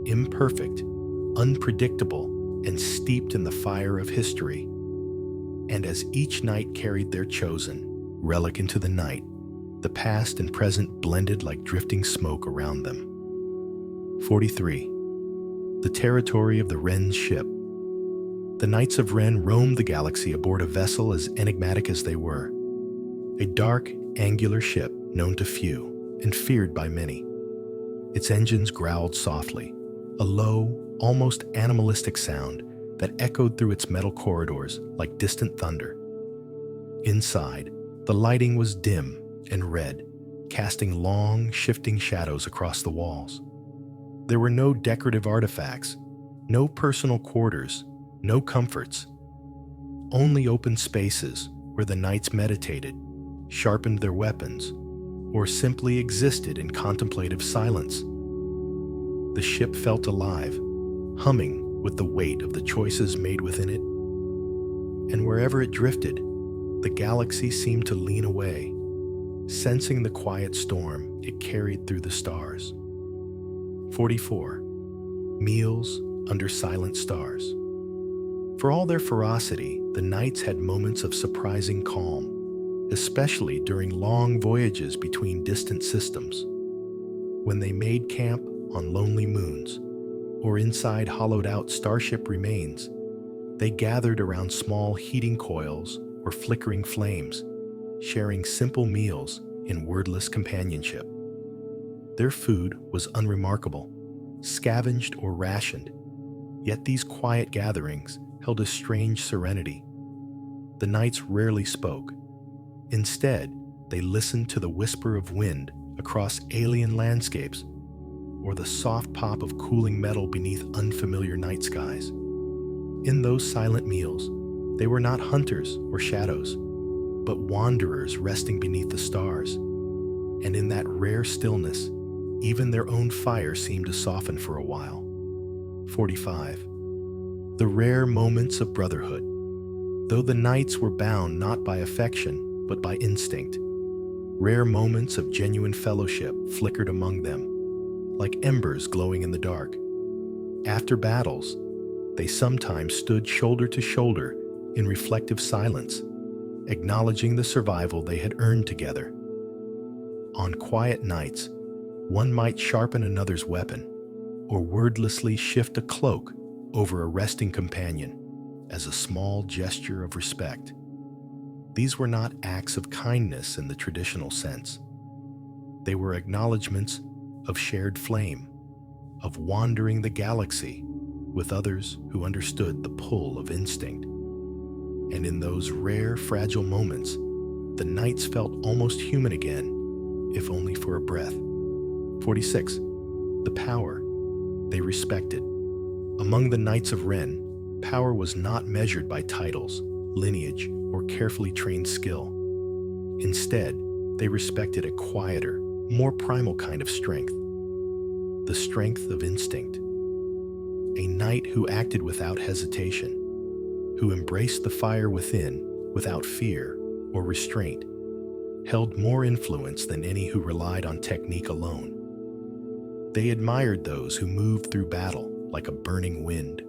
imperfect, unpredictable, and steeped in the fire of history. And as each knight carried their chosen relic into the night, the past and present blended like drifting smoke around them. 43. The territory of the Ren's ship. The Knights of Ren roamed the galaxy aboard a vessel as enigmatic as they were. A dark, angular ship known to few and feared by many. Its engines growled softly, a low, almost animalistic sound that echoed through its metal corridors like distant thunder. Inside, the lighting was dim and red, casting long, shifting shadows across the walls. There were no decorative artifacts, no personal quarters, no comforts. Only open spaces where the knights meditated, sharpened their weapons, or simply existed in contemplative silence. The ship felt alive, humming with the weight of the choices made within it. And wherever it drifted, the galaxy seemed to lean away, sensing the quiet storm it carried through the stars. 44. Meals under silent stars. For all their ferocity, the knights had moments of surprising calm, especially during long voyages between distant systems. When they made camp on lonely moons, or inside hollowed-out starship remains, they gathered around small heating coils or flickering flames, sharing simple meals in wordless companionship. Their food was unremarkable, scavenged or rationed, yet these quiet gatherings held a strange serenity. The knights rarely spoke, Instead, they listened to the whisper of wind across alien landscapes or the soft pop of cooling metal beneath unfamiliar night skies. In those silent meals, they were not hunters or shadows, but wanderers resting beneath the stars. And in that rare stillness, even their own fire seemed to soften for a while. 45. The rare moments of brotherhood. Though the nights were bound not by affection, but by instinct, rare moments of genuine fellowship flickered among them, like embers glowing in the dark. After battles, they sometimes stood shoulder to shoulder in reflective silence, acknowledging the survival they had earned together. On quiet nights, one might sharpen another's weapon, or wordlessly shift a cloak over a resting companion as a small gesture of respect. These were not acts of kindness in the traditional sense. They were acknowledgments of shared flame, of wandering the galaxy with others who understood the pull of instinct. And in those rare, fragile moments, the nights felt almost human again, if only for a breath. 46. The power they respected. Among the Knights of Ren, power was not measured by titles, lineage, or carefully trained skill. Instead, they respected a quieter, more primal kind of strength, the strength of instinct. A knight who acted without hesitation, who embraced the fire within without fear or restraint, held more influence than any who relied on technique alone. They admired those who moved through battle like a burning wind,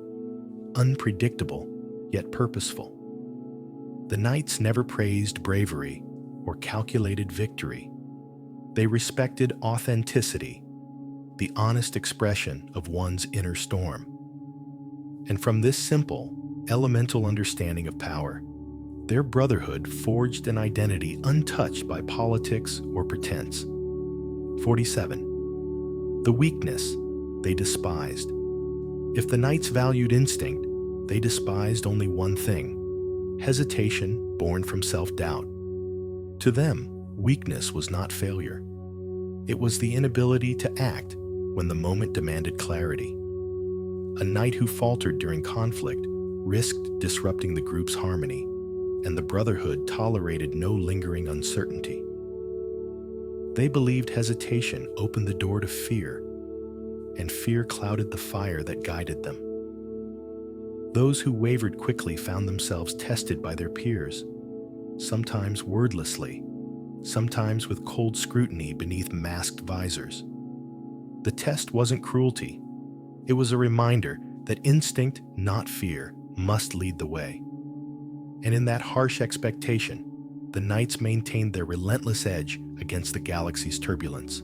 unpredictable yet purposeful. The knights never praised bravery or calculated victory. They respected authenticity, the honest expression of one's inner storm. And from this simple, elemental understanding of power, their brotherhood forged an identity untouched by politics or pretense. 47. The weakness they despised. If the knights valued instinct, they despised only one thing: hesitation born from self-doubt. To them, weakness was not failure. It was the inability to act when the moment demanded clarity. A knight who faltered during conflict risked disrupting the group's harmony, and the brotherhood tolerated no lingering uncertainty. They believed hesitation opened the door to fear, and fear clouded the fire that guided them. Those who wavered quickly found themselves tested by their peers, sometimes wordlessly, sometimes with cold scrutiny beneath masked visors. The test wasn't cruelty. It was a reminder that instinct, not fear, must lead the way. And in that harsh expectation, the knights maintained their relentless edge against the galaxy's turbulence.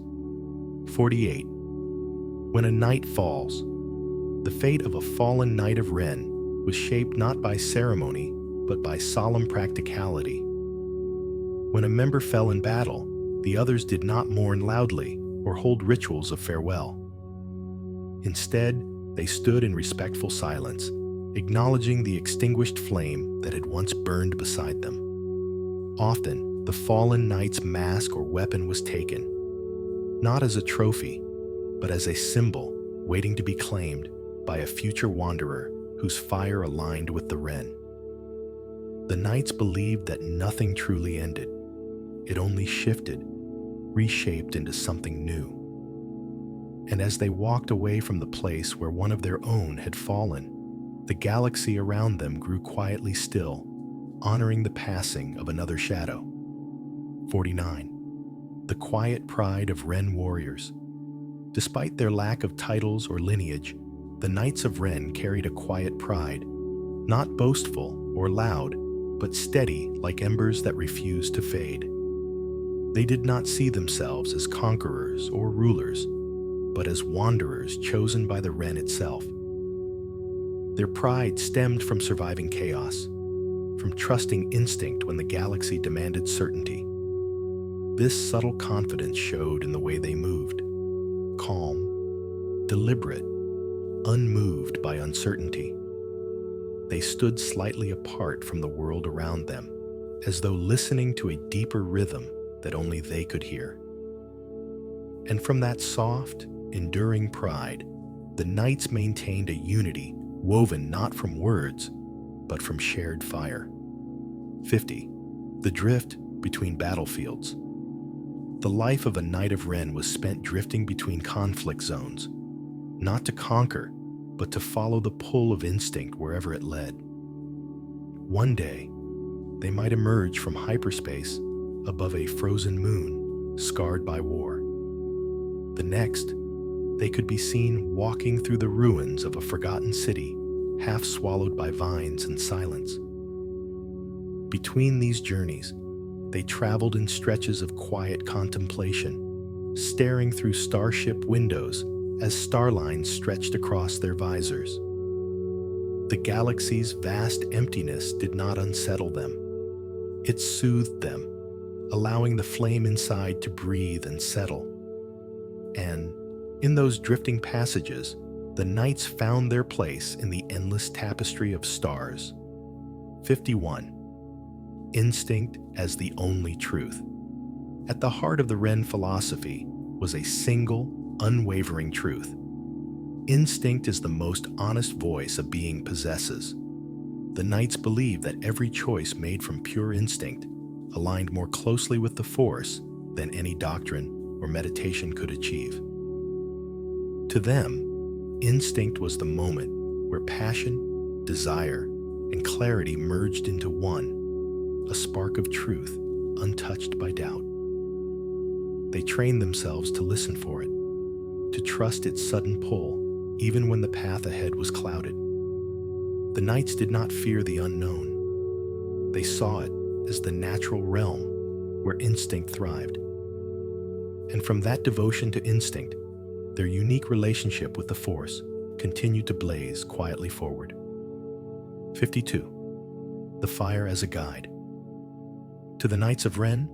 48. When a knight falls, the fate of a fallen knight of Ren was shaped not by ceremony, but by solemn practicality. When a member fell in battle, the others did not mourn loudly or hold rituals of farewell. Instead, they stood in respectful silence, acknowledging the extinguished flame that had once burned beside them. Often, the fallen knight's mask or weapon was taken, not as a trophy, but as a symbol waiting to be claimed by a future wanderer whose fire aligned with the Ren. The knights believed that nothing truly ended. It only shifted, reshaped into something new. And as they walked away from the place where one of their own had fallen, the galaxy around them grew quietly still, honoring the passing of another shadow. 49. The quiet pride of Ren warriors. Despite their lack of titles or lineage, the Knights of Ren carried a quiet pride, not boastful or loud, but steady like embers that refused to fade. They did not see themselves as conquerors or rulers, but as wanderers chosen by the Ren itself. Their pride stemmed from surviving chaos, from trusting instinct when the galaxy demanded certainty. This subtle confidence showed in the way they moved, calm, deliberate, unmoved by uncertainty. They stood slightly apart from the world around them, as though listening to a deeper rhythm that only they could hear. And from that soft, enduring pride, the knights maintained a unity woven not from words, but from shared fire. 50. The drift between battlefields. The life of a Knight of Ren was spent drifting between conflict zones, not to conquer, but to follow the pull of instinct wherever it led. One day, they might emerge from hyperspace above a frozen moon scarred by war. The next, they could be seen walking through the ruins of a forgotten city, half swallowed by vines and silence. Between these journeys, they traveled in stretches of quiet contemplation, staring through starship windows as starlines stretched across their visors. The galaxy's vast emptiness did not unsettle them. It soothed them, allowing the flame inside to breathe and settle. And in those drifting passages, the knights found their place in the endless tapestry of stars. 51. Instinct as the only truth. At the heart of the Ren philosophy was a single, unwavering truth. Instinct is the most honest voice a being possesses. The knights believed that every choice made from pure instinct aligned more closely with the Force than any doctrine or meditation could achieve. To them, instinct was the moment where passion, desire, and clarity merged into one, a spark of truth untouched by doubt. They trained themselves to listen for it, to trust its sudden pull, even when the path ahead was clouded. The knights did not fear the unknown. They saw it as the natural realm where instinct thrived. And from that devotion to instinct, their unique relationship with the Force continued to blaze quietly forward. 52. The fire as a guide. To the Knights of Ren,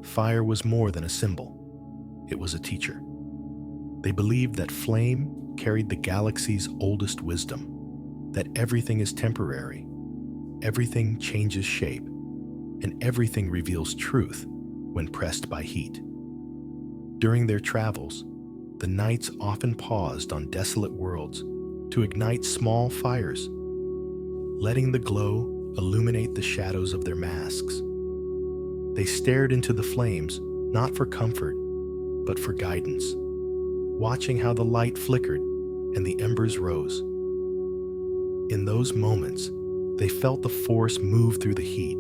fire was more than a symbol. It was a teacher. They believed that flame carried the galaxy's oldest wisdom, that everything is temporary, everything changes shape, and everything reveals truth when pressed by heat. During their travels, the knights often paused on desolate worlds to ignite small fires, letting the glow illuminate the shadows of their masks. They stared into the flames, not for comfort, but for guidance, watching how the light flickered and the embers rose. In those moments, they felt the Force move through the heat,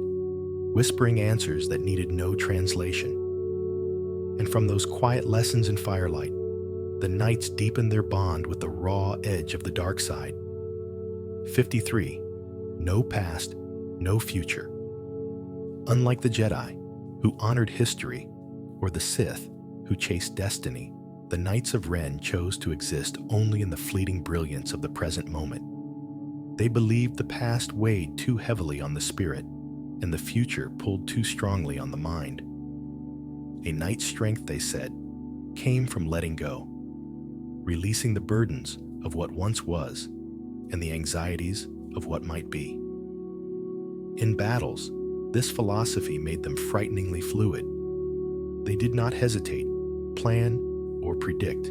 whispering answers that needed no translation. And from those quiet lessons in firelight, the knights deepened their bond with the raw edge of the dark side. 53. No past, no future. Unlike the Jedi, who honored history, or the Sith, who chased destiny, the Knights of Ren chose to exist only in the fleeting brilliance of the present moment. They believed the past weighed too heavily on the spirit, and the future pulled too strongly on the mind. A knight's strength, they said, came from letting go, releasing the burdens of what once was and the anxieties of what might be. In battles, this philosophy made them frighteningly fluid. They did not hesitate, plan, or predict.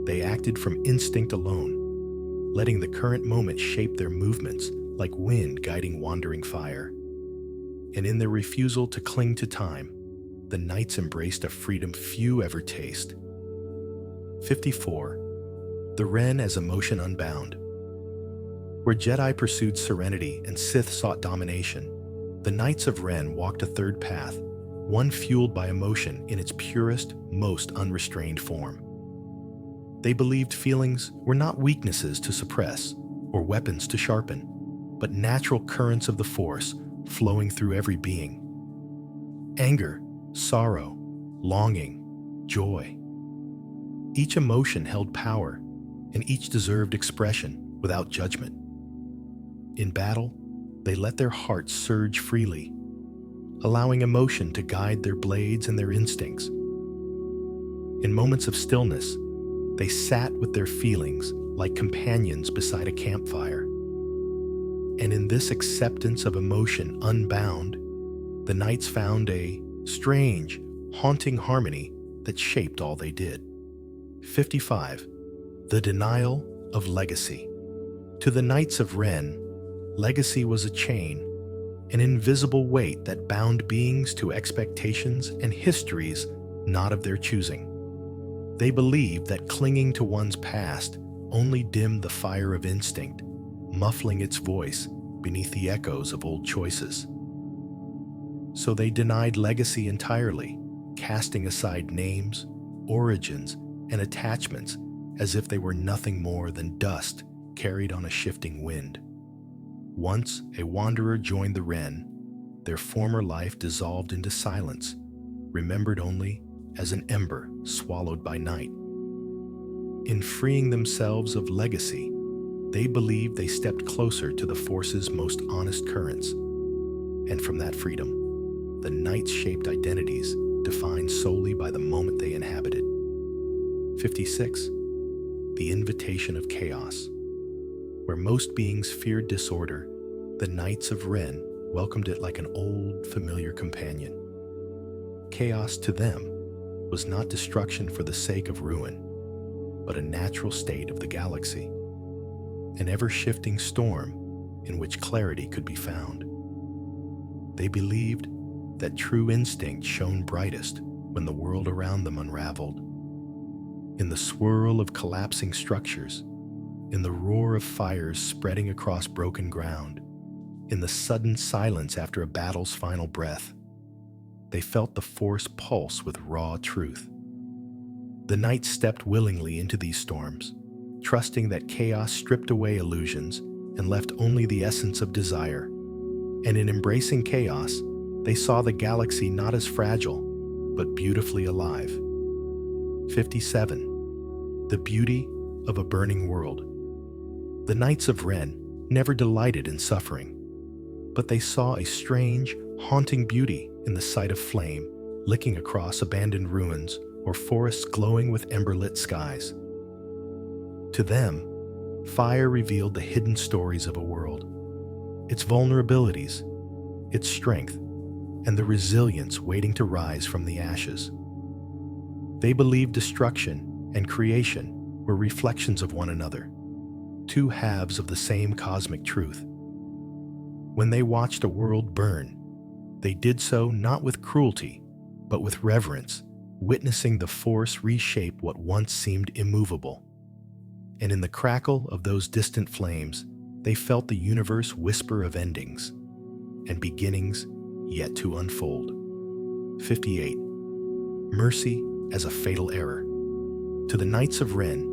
They acted from instinct alone, letting the current moment shape their movements like wind guiding wandering fire. And in their refusal to cling to time, the knights embraced a freedom few ever taste. 54. The Ren as emotion unbound. Where Jedi pursued serenity and Sith sought domination, the Knights of Ren walked a third path, one fueled by emotion in its purest, most unrestrained form. They believed feelings were not weaknesses to suppress or weapons to sharpen, but natural currents of the Force flowing through every being. Anger, sorrow, longing, joy. Each emotion held power, and each deserved expression without judgment. In battle, they let their hearts surge freely, allowing emotion to guide their blades and their instincts. In moments of stillness, they sat with their feelings like companions beside a campfire. And in this acceptance of emotion unbound, the knights found a strange, haunting harmony that shaped all they did. 55. The denial of legacy. To the Knights of Ren, legacy was a chain, an invisible weight that bound beings to expectations and histories not of their choosing. They believed that clinging to one's past only dimmed the fire of instinct, muffling its voice beneath the echoes of old choices. So they denied legacy entirely, casting aside names, origins, and attachments as if they were nothing more than dust carried on a shifting wind. Once a wanderer joined the Ren, their former life dissolved into silence, remembered only as an ember swallowed by night. In freeing themselves of legacy, they believed they stepped closer to the Force's most honest currents. And from that freedom, the Knights shaped identities defined solely by the moment they inhabited. 56. The invitation of chaos. Where most beings feared disorder, the Knights of Ren welcomed it like an old, familiar companion. Chaos to them was not destruction for the sake of ruin, but a natural state of the galaxy, an ever-shifting storm in which clarity could be found. They believed that true instinct shone brightest when the world around them unraveled. In the swirl of collapsing structures, in the roar of fires spreading across broken ground, in the sudden silence after a battle's final breath, they felt the Force pulse with raw truth. The Knights stepped willingly into these storms, trusting that chaos stripped away illusions and left only the essence of desire. And in embracing chaos, they saw the galaxy not as fragile, but beautifully alive. 57. The beauty of a burning world. The Knights of Ren never delighted in suffering, but they saw a strange, haunting beauty in the sight of flame licking across abandoned ruins or forests glowing with ember-lit skies. To them, fire revealed the hidden stories of a world, its vulnerabilities, its strength, and the resilience waiting to rise from the ashes. They believed destruction and creation were reflections of one another, two halves of the same cosmic truth. When they watched a world burn, they did so not with cruelty, but with reverence, witnessing the Force reshape what once seemed immovable. And in the crackle of those distant flames, they felt the universe whisper of endings and beginnings yet to unfold. 58. Mercy as a fatal error. To the Knights of Ren,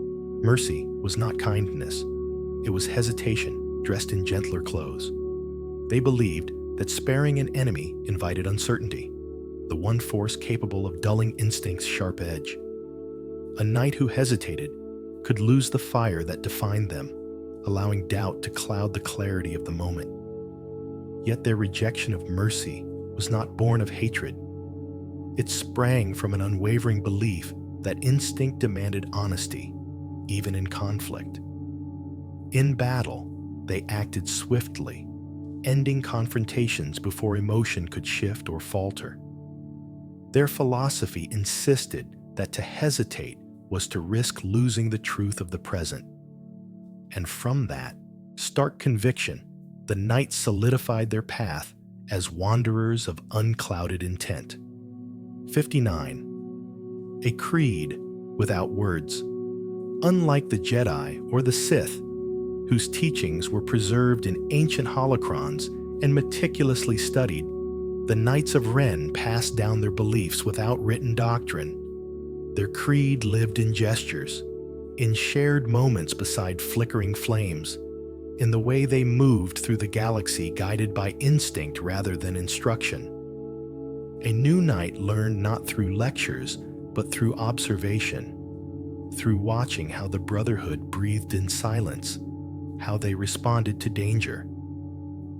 mercy was not kindness. It was hesitation dressed in gentler clothes. They believed that sparing an enemy invited uncertainty, the one force capable of dulling instinct's sharp edge. A knight who hesitated could lose the fire that defined them, allowing doubt to cloud the clarity of the moment. Yet their rejection of mercy was not born of hatred. It sprang from an unwavering belief that instinct demanded honesty, even in conflict. In battle, they acted swiftly, ending confrontations before emotion could shift or falter. Their philosophy insisted that to hesitate was to risk losing the truth of the present. And from that stark conviction, the Knights solidified their path as wanderers of unclouded intent. 59. A creed without words. Unlike the Jedi or the Sith, whose teachings were preserved in ancient holocrons and meticulously studied, the Knights of Ren passed down their beliefs without written doctrine. Their creed lived in gestures, in shared moments beside flickering flames, in the way they moved through the galaxy guided by instinct rather than instruction. A new knight learned not through lectures, but through observation, through watching how the Brotherhood breathed in silence, how they responded to danger,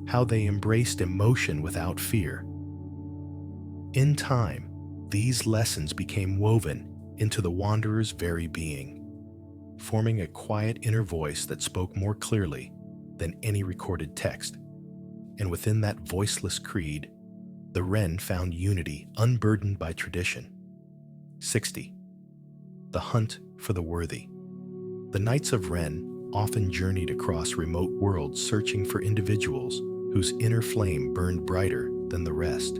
how they embraced emotion without fear. In time, these lessons became woven into the Wanderer's very being, forming a quiet inner voice that spoke more clearly than any recorded text. And within that voiceless creed, The Ren found unity unburdened by tradition. 60. The hunt for the worthy. The Knights of Ren often journeyed across remote worlds searching for individuals whose inner flame burned brighter than the rest.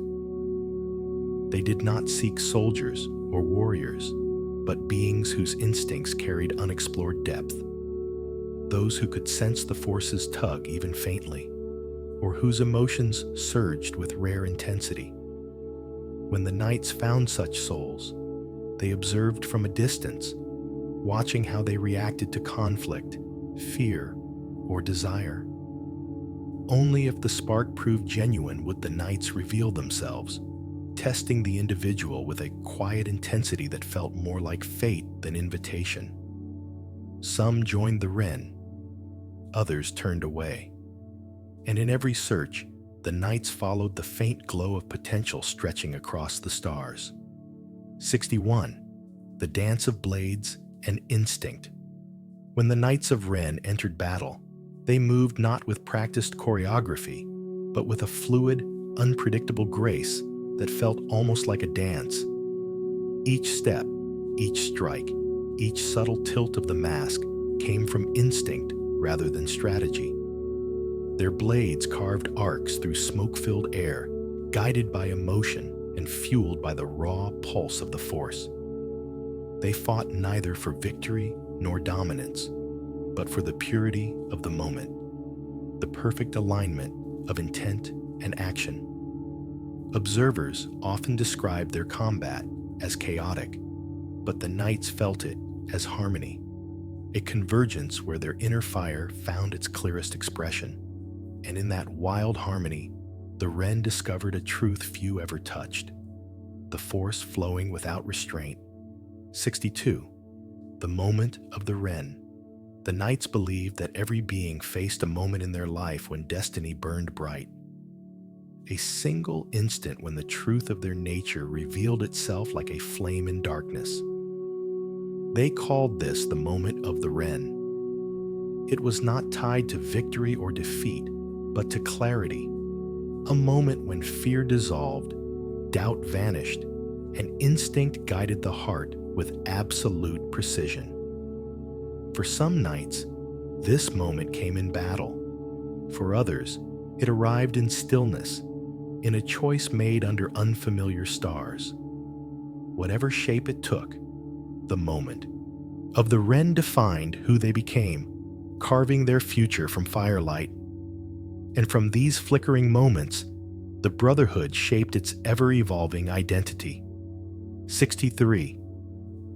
They did not seek soldiers or warriors, but beings whose instincts carried unexplored depth. Those who could sense the Force's tug even faintly, or whose emotions surged with rare intensity. When the Knights found such souls, they observed from a distance, watching how they reacted to conflict, fear, or desire. Only if the spark proved genuine would the Knights reveal themselves, testing the individual with a quiet intensity that felt more like fate than invitation. Some joined the Ren, others turned away. And in every search, the Knights followed the faint glow of potential stretching across the stars. 61. The Dance of Blades and Instinct. When the Knights of Ren entered battle, they moved not with practiced choreography, but with a fluid, unpredictable grace that felt almost like a dance. Each step, each strike, each subtle tilt of the mask came from instinct rather than strategy. Their blades carved arcs through smoke-filled air, guided by emotion and fueled by the raw pulse of the Force. They fought neither for victory nor dominance, but for the purity of the moment, the perfect alignment of intent and action. Observers often describe their combat as chaotic, but the Knights felt it as harmony, a convergence where their inner fire found its clearest expression. And in that wild harmony, the Ren discovered a truth few ever touched, the Force flowing without restraint. 62. The moment of the Ren. The Knights believed that every being faced a moment in their life when destiny burned bright. A single instant when the truth of their nature revealed itself like a flame in darkness. They called this the moment of the Ren. It was not tied to victory or defeat, but to clarity. A moment when fear dissolved, doubt vanished, and instinct guided the heart with absolute precision. For some Knights, this moment came in battle. For others, it arrived in stillness, in a choice made under unfamiliar stars. Whatever shape it took, the moment of the Ren defined who they became, carving their future from firelight. And from these flickering moments, the Brotherhood shaped its ever-evolving identity. 63.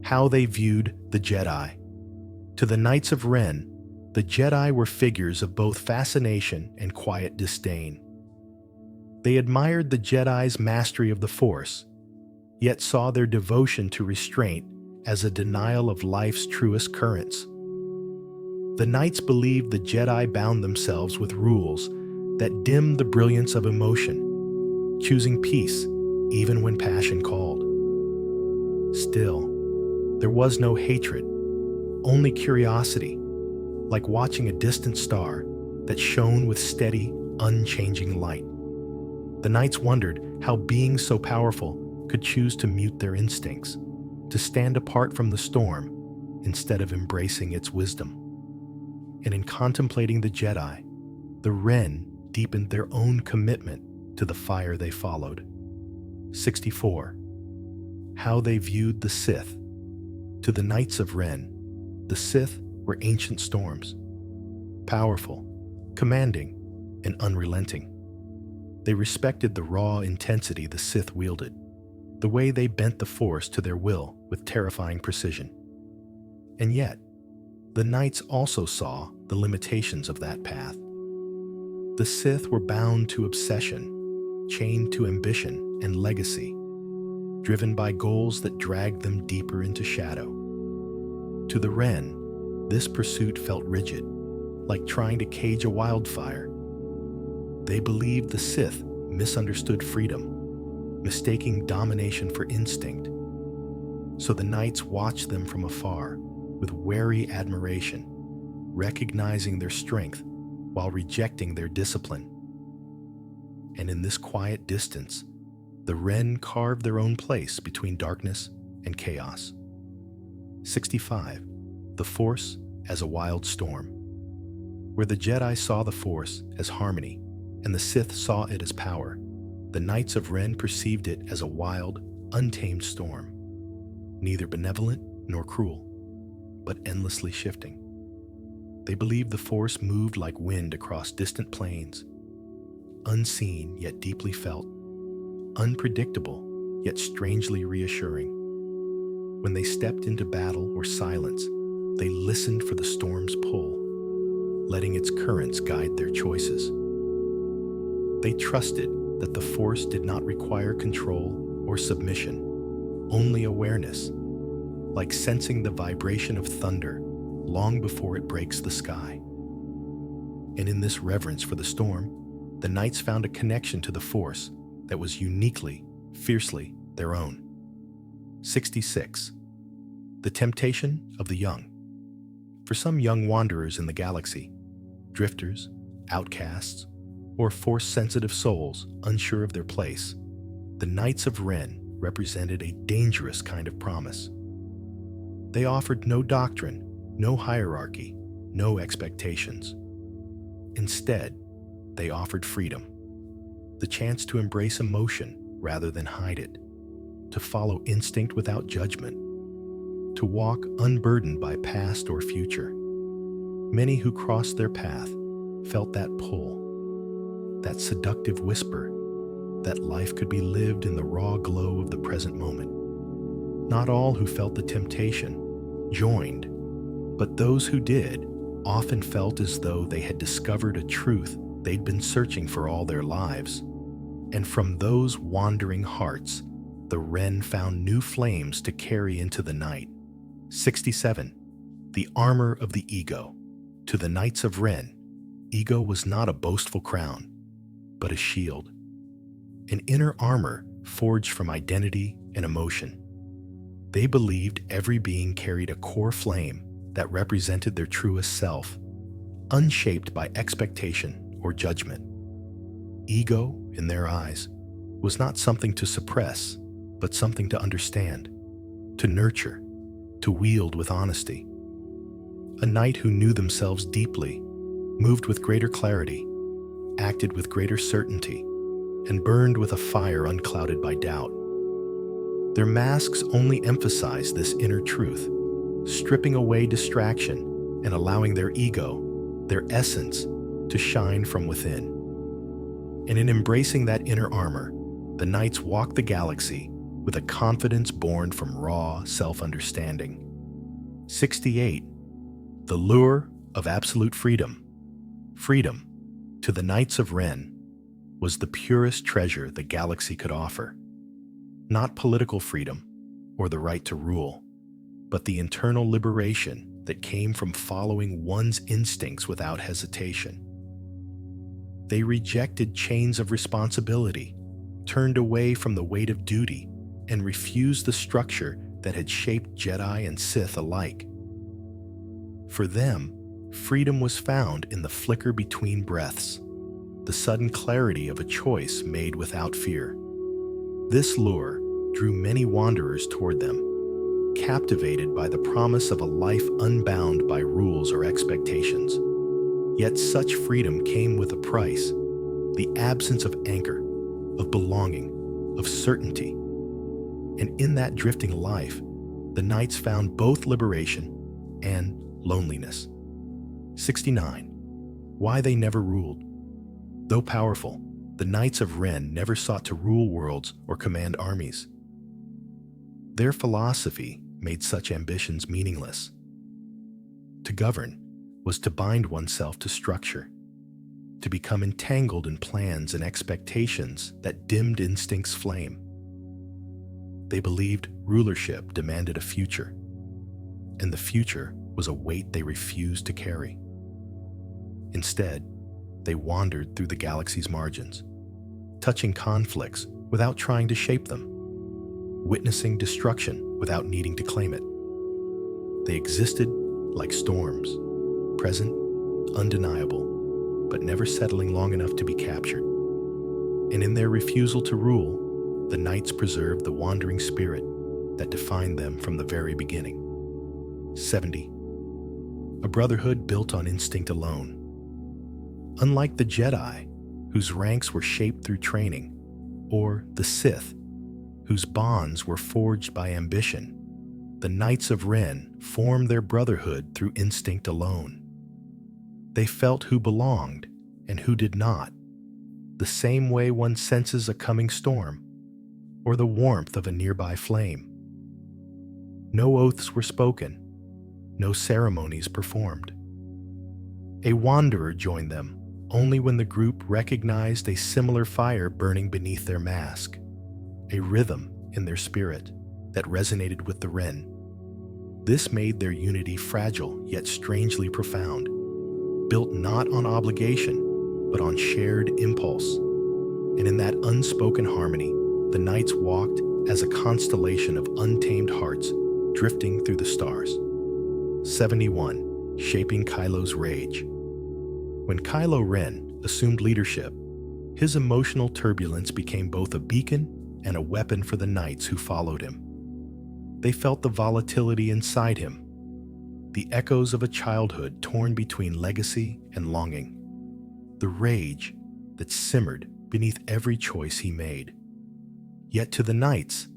How they viewed the Jedi. To the Knights of Ren, the Jedi were figures of both fascination and quiet disdain. They admired the Jedi's mastery of the Force, yet saw their devotion to restraint as a denial of life's truest currents. The Knights believed the Jedi bound themselves with rules that dimmed the brilliance of emotion, choosing peace even when passion called. Still, there was no hatred, only curiosity, like watching a distant star that shone with steady, unchanging light. The Knights wondered how beings so powerful could choose to mute their instincts, to stand apart from the storm instead of embracing its wisdom. And in contemplating the Jedi, the Ren deepened their own commitment to the fire they followed. 64. How they viewed the Sith. To the Knights of Ren, the Sith were ancient storms, powerful, commanding, and unrelenting. They respected the raw intensity the Sith wielded, the way they bent the Force to their will with terrifying precision. And yet, the Knights also saw the limitations of that path. The Sith were bound to obsession, chained to ambition and legacy, driven by goals that dragged them deeper into shadow. To the Ren, this pursuit felt rigid, like trying to cage a wildfire. They believed the Sith misunderstood freedom, mistaking domination for instinct. So the Knights watched them from afar with wary admiration, recognizing their strength while rejecting their discipline. And in this quiet distance, The Wren carved their own place between darkness and chaos. 65. The Force as a wild storm. Where the Jedi saw the Force as harmony and the Sith saw it as power, the Knights of Ren perceived it as a wild, untamed storm, neither benevolent nor cruel, but endlessly shifting. They believed the Force moved like wind across distant plains, unseen yet deeply felt, unpredictable yet strangely reassuring. When they stepped into battle or silence, they listened for the storm's pull, letting its currents guide their choices. They trusted that the Force did not require control or submission, only awareness, like sensing the vibration of thunder long before it breaks the sky. And in this reverence for the storm, the Knights found a connection to the Force that was uniquely, fiercely their own. 66. The temptation of the young. For some young wanderers in the galaxy, drifters, outcasts, or Force-sensitive souls unsure of their place, the Knights of Ren represented a dangerous kind of promise. They offered no doctrine, no hierarchy, no expectations. Instead, they offered freedom, the chance to embrace emotion rather than hide it, to follow instinct without judgment, to walk unburdened by past or future. Many who crossed their path felt that pull, that seductive whisper, that life could be lived in the raw glow of the present moment. Not all who felt the temptation joined, but those who did often felt as though they had discovered a truth they'd been searching for all their lives. And from those wandering hearts, the Wren found new flames to carry into the night. 67. The armor of the ego. To the Knights of Ren, ego was not a boastful crown, but a shield, an inner armor forged from identity and emotion. They believed every being carried a core flame that represented their truest self, unshaped by expectation or judgment. Ego, in their eyes, was not something to suppress, but something to understand, to nurture, to wield with honesty. A knight who knew themselves deeply, moved with greater clarity, acted with greater certainty, and burned with a fire unclouded by doubt. Their masks only emphasized this inner truth, stripping away distraction and allowing their ego, their essence, to shine from within. And in embracing that inner armor, the Knights walked the galaxy with a confidence born from raw self-understanding. 68. The lure of absolute freedom. Freedom, to the Knights of Ren, was the purest treasure the galaxy could offer. Not political freedom or the right to rule, but the internal liberation that came from following one's instincts without hesitation. They rejected chains of responsibility, turned away from the weight of duty, and refused the structure that had shaped Jedi and Sith alike. For them, freedom was found in the flicker between breaths, the sudden clarity of a choice made without fear. This lure drew many wanderers toward them, captivated by the promise of a life unbound by rules or expectations. Yet such freedom came with a price, the absence of anchor, of belonging, of certainty. And in that drifting life, the Knights found both liberation and loneliness. 69. Why they never ruled. Though powerful, the Knights of Ren never sought to rule worlds or command armies. Their philosophy made such ambitions meaningless. To govern was to bind oneself to structure, to become entangled in plans and expectations that dimmed instinct's flame. They believed rulership demanded a future, and the future was a weight they refused to carry. Instead, they wandered through the galaxy's margins, touching conflicts without trying to shape them, witnessing destruction without needing to claim it. They existed like storms, present, undeniable, but never settling long enough to be captured. And in their refusal to rule, the knights preserved the wandering spirit that defined them from the very beginning. 70. A brotherhood built on instinct alone. Unlike the Jedi, whose ranks were shaped through training, or the Sith, whose bonds were forged by ambition, the Knights of Ren formed their brotherhood through instinct alone. They felt who belonged and who did not, the same way one senses a coming storm or the warmth of a nearby flame. No oaths were spoken, no ceremonies performed. A wanderer joined them only when the group recognized a similar fire burning beneath their mask, a rhythm in their spirit that resonated with the Ren. This made their unity fragile yet strangely profound, built not on obligation, but on shared impulse. And in that unspoken harmony, the knights walked as a constellation of untamed hearts drifting through the stars. 71. Shaping Kylo's rage. When Kylo Ren assumed leadership, his emotional turbulence became both a beacon and a weapon for the knights who followed him. They felt the volatility inside him, the echoes of a childhood torn between legacy and longing, the rage that simmered beneath every choice he made. Yet to the knights,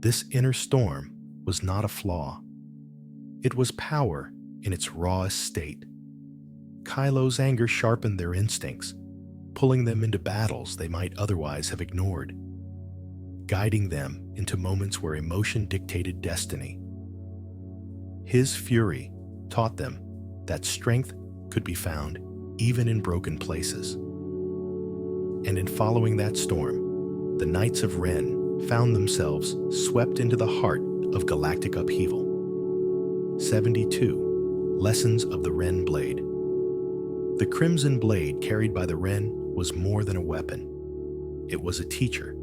this inner storm was not a flaw. It was power in its rawest state. Kylo's anger sharpened their instincts, pulling them into battles they might otherwise have ignored, guiding them into moments where emotion dictated destiny. His fury taught them that strength could be found even in broken places. And in following that storm, the Knights of Ren found themselves swept into the heart of galactic upheaval. 72. Lessons of the Ren Blade. The crimson blade carried by the Ren was more than a weapon. It was a teacher,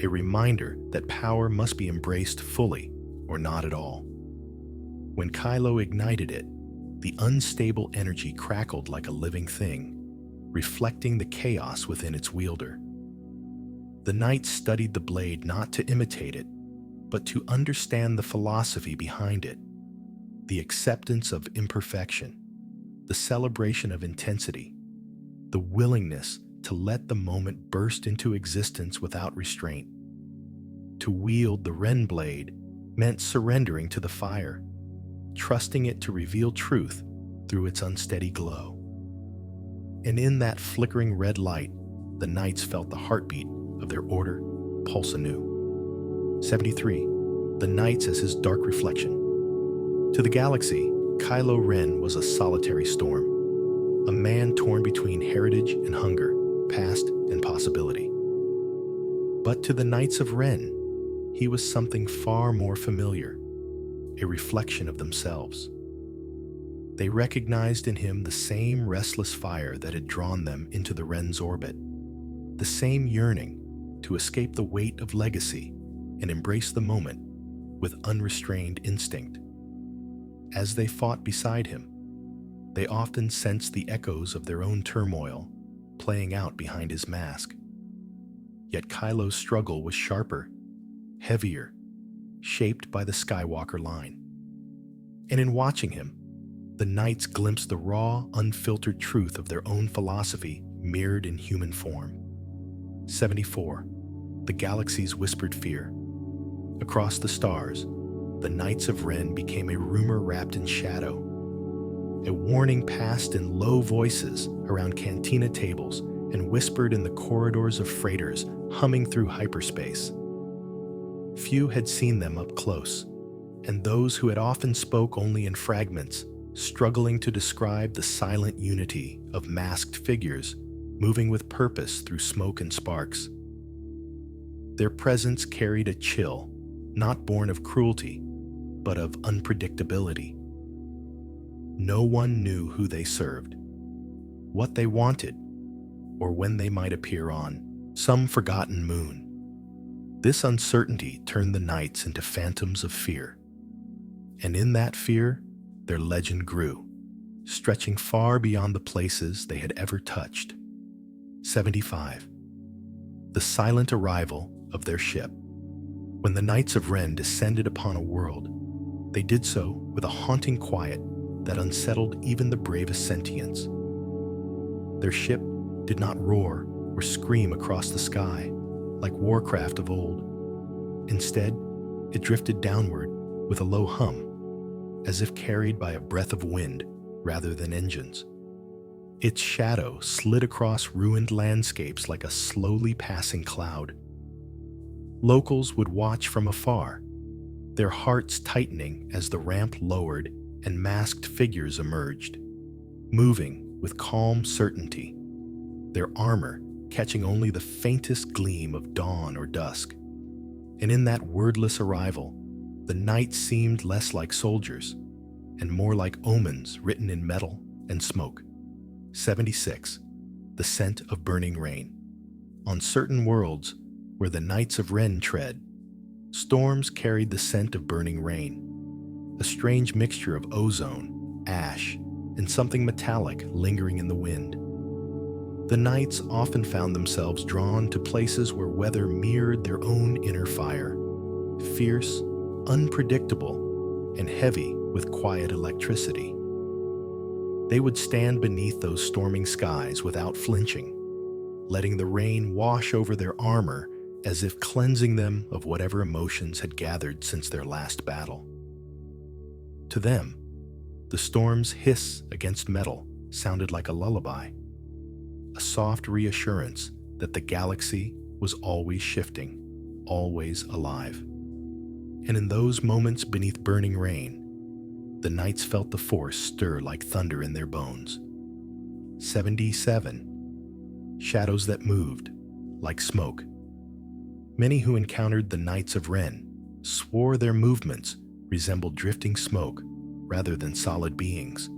a reminder that power must be embraced fully or not at all. When Kylo ignited it, the unstable energy crackled like a living thing, reflecting the chaos within its wielder. The knights studied the blade not to imitate it, but to understand the philosophy behind it, the acceptance of imperfection, the celebration of intensity, the willingness to let the moment burst into existence without restraint. To wield the Ren blade meant surrendering to the fire, trusting it to reveal truth through its unsteady glow. And in that flickering red light, the knights felt the heartbeat of their order pulse anew. 73. The knights as his dark reflection. To the galaxy, Kylo Ren was a solitary storm, a man torn between heritage and hunger, past and possibility. But to the Knights of Ren, he was something far more familiar, a reflection of themselves. They recognized in him the same restless fire that had drawn them into the Ren's orbit, the same yearning to escape the weight of legacy and embrace the moment with unrestrained instinct. As they fought beside him, they often sensed the echoes of their own turmoil playing out behind his mask. Yet Kylo's struggle was sharper, heavier, shaped by the Skywalker line. And in watching him, the knights glimpsed the raw, unfiltered truth of their own philosophy mirrored in human form. 74. The galaxy's whispered fear. Across the stars, the Knights of Ren became a rumor wrapped in shadow. A warning passed in low voices around cantina tables and whispered in the corridors of freighters humming through hyperspace. Few had seen them up close, and those who had often spoke only in fragments, struggling to describe the silent unity of masked figures moving with purpose through smoke and sparks. Their presence carried a chill, not born of cruelty, but of unpredictability. No one knew who they served, what they wanted, or when they might appear on some forgotten moon. This uncertainty turned the knights into phantoms of fear. And in that fear, their legend grew, stretching far beyond the places they had ever touched. 75. The silent arrival of their ship. When the Knights of Ren descended upon a world, they did so with a haunting quiet that unsettled even the bravest sentients. Their ship did not roar or scream across the sky like warcraft of old. Instead, it drifted downward with a low hum, as if carried by a breath of wind rather than engines. Its shadow slid across ruined landscapes like a slowly passing cloud. Locals would watch from afar, their hearts tightening as the ramp lowered and masked figures emerged, moving with calm certainty, their armor catching only the faintest gleam of dawn or dusk. And in that wordless arrival, the knights seemed less like soldiers and more like omens written in metal and smoke. 76. The scent of burning rain. On certain worlds where the Knights of Ren tread, storms carried the scent of burning rain, a strange mixture of ozone, ash, and something metallic lingering in the wind. The knights often found themselves drawn to places where weather mirrored their own inner fire, fierce, unpredictable, and heavy with quiet electricity. They would stand beneath those storming skies without flinching, letting the rain wash over their armor as if cleansing them of whatever emotions had gathered since their last battle. To them, the storm's hiss against metal sounded like a lullaby, a soft reassurance that the galaxy was always shifting, always alive. And in those moments beneath burning rain, the knights felt the force stir like thunder in their bones. 77. Shadows that moved, like smoke. Many who encountered the Knights of Ren swore their movements resembled drifting smoke rather than solid beings.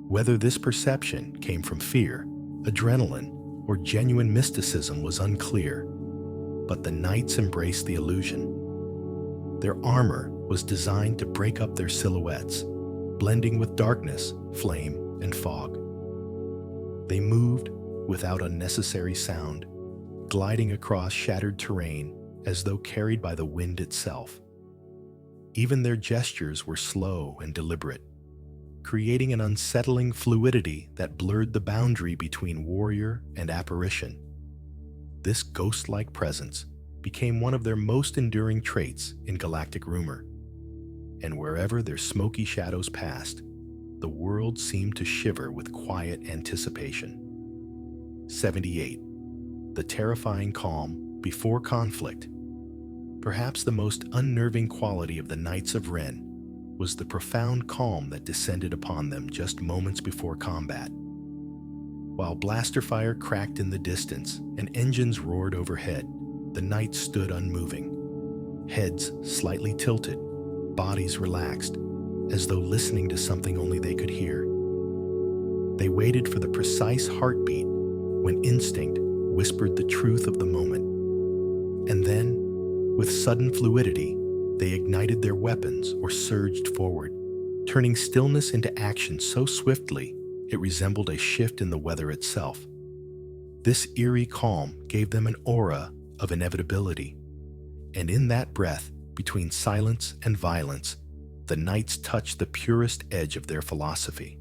Whether this perception came from fear, adrenaline, or genuine mysticism was unclear, but the knights embraced the illusion. Their armor was designed to break up their silhouettes, blending with darkness, flame, and fog. They moved without unnecessary sound, gliding across shattered terrain as though carried by the wind itself. Even their gestures were slow and deliberate, creating an unsettling fluidity that blurred the boundary between warrior and apparition. This ghost-like presence became one of their most enduring traits in galactic rumor, and wherever their smoky shadows passed, the world seemed to shiver with quiet anticipation. 78. The terrifying calm before conflict. Perhaps the most unnerving quality of the Knights of Ren was the profound calm that descended upon them just moments before combat. While blaster fire cracked in the distance and engines roared overhead, the knights stood unmoving, heads slightly tilted, bodies relaxed, as though listening to something only they could hear. They waited for the precise heartbeat when instinct whispered the truth of the moment. And then, with sudden fluidity, they ignited their weapons or surged forward, turning stillness into action so swiftly it resembled a shift in the weather itself. This eerie calm gave them an aura of inevitability, and in that breath, between silence and violence, the knights touched the purest edge of their philosophy.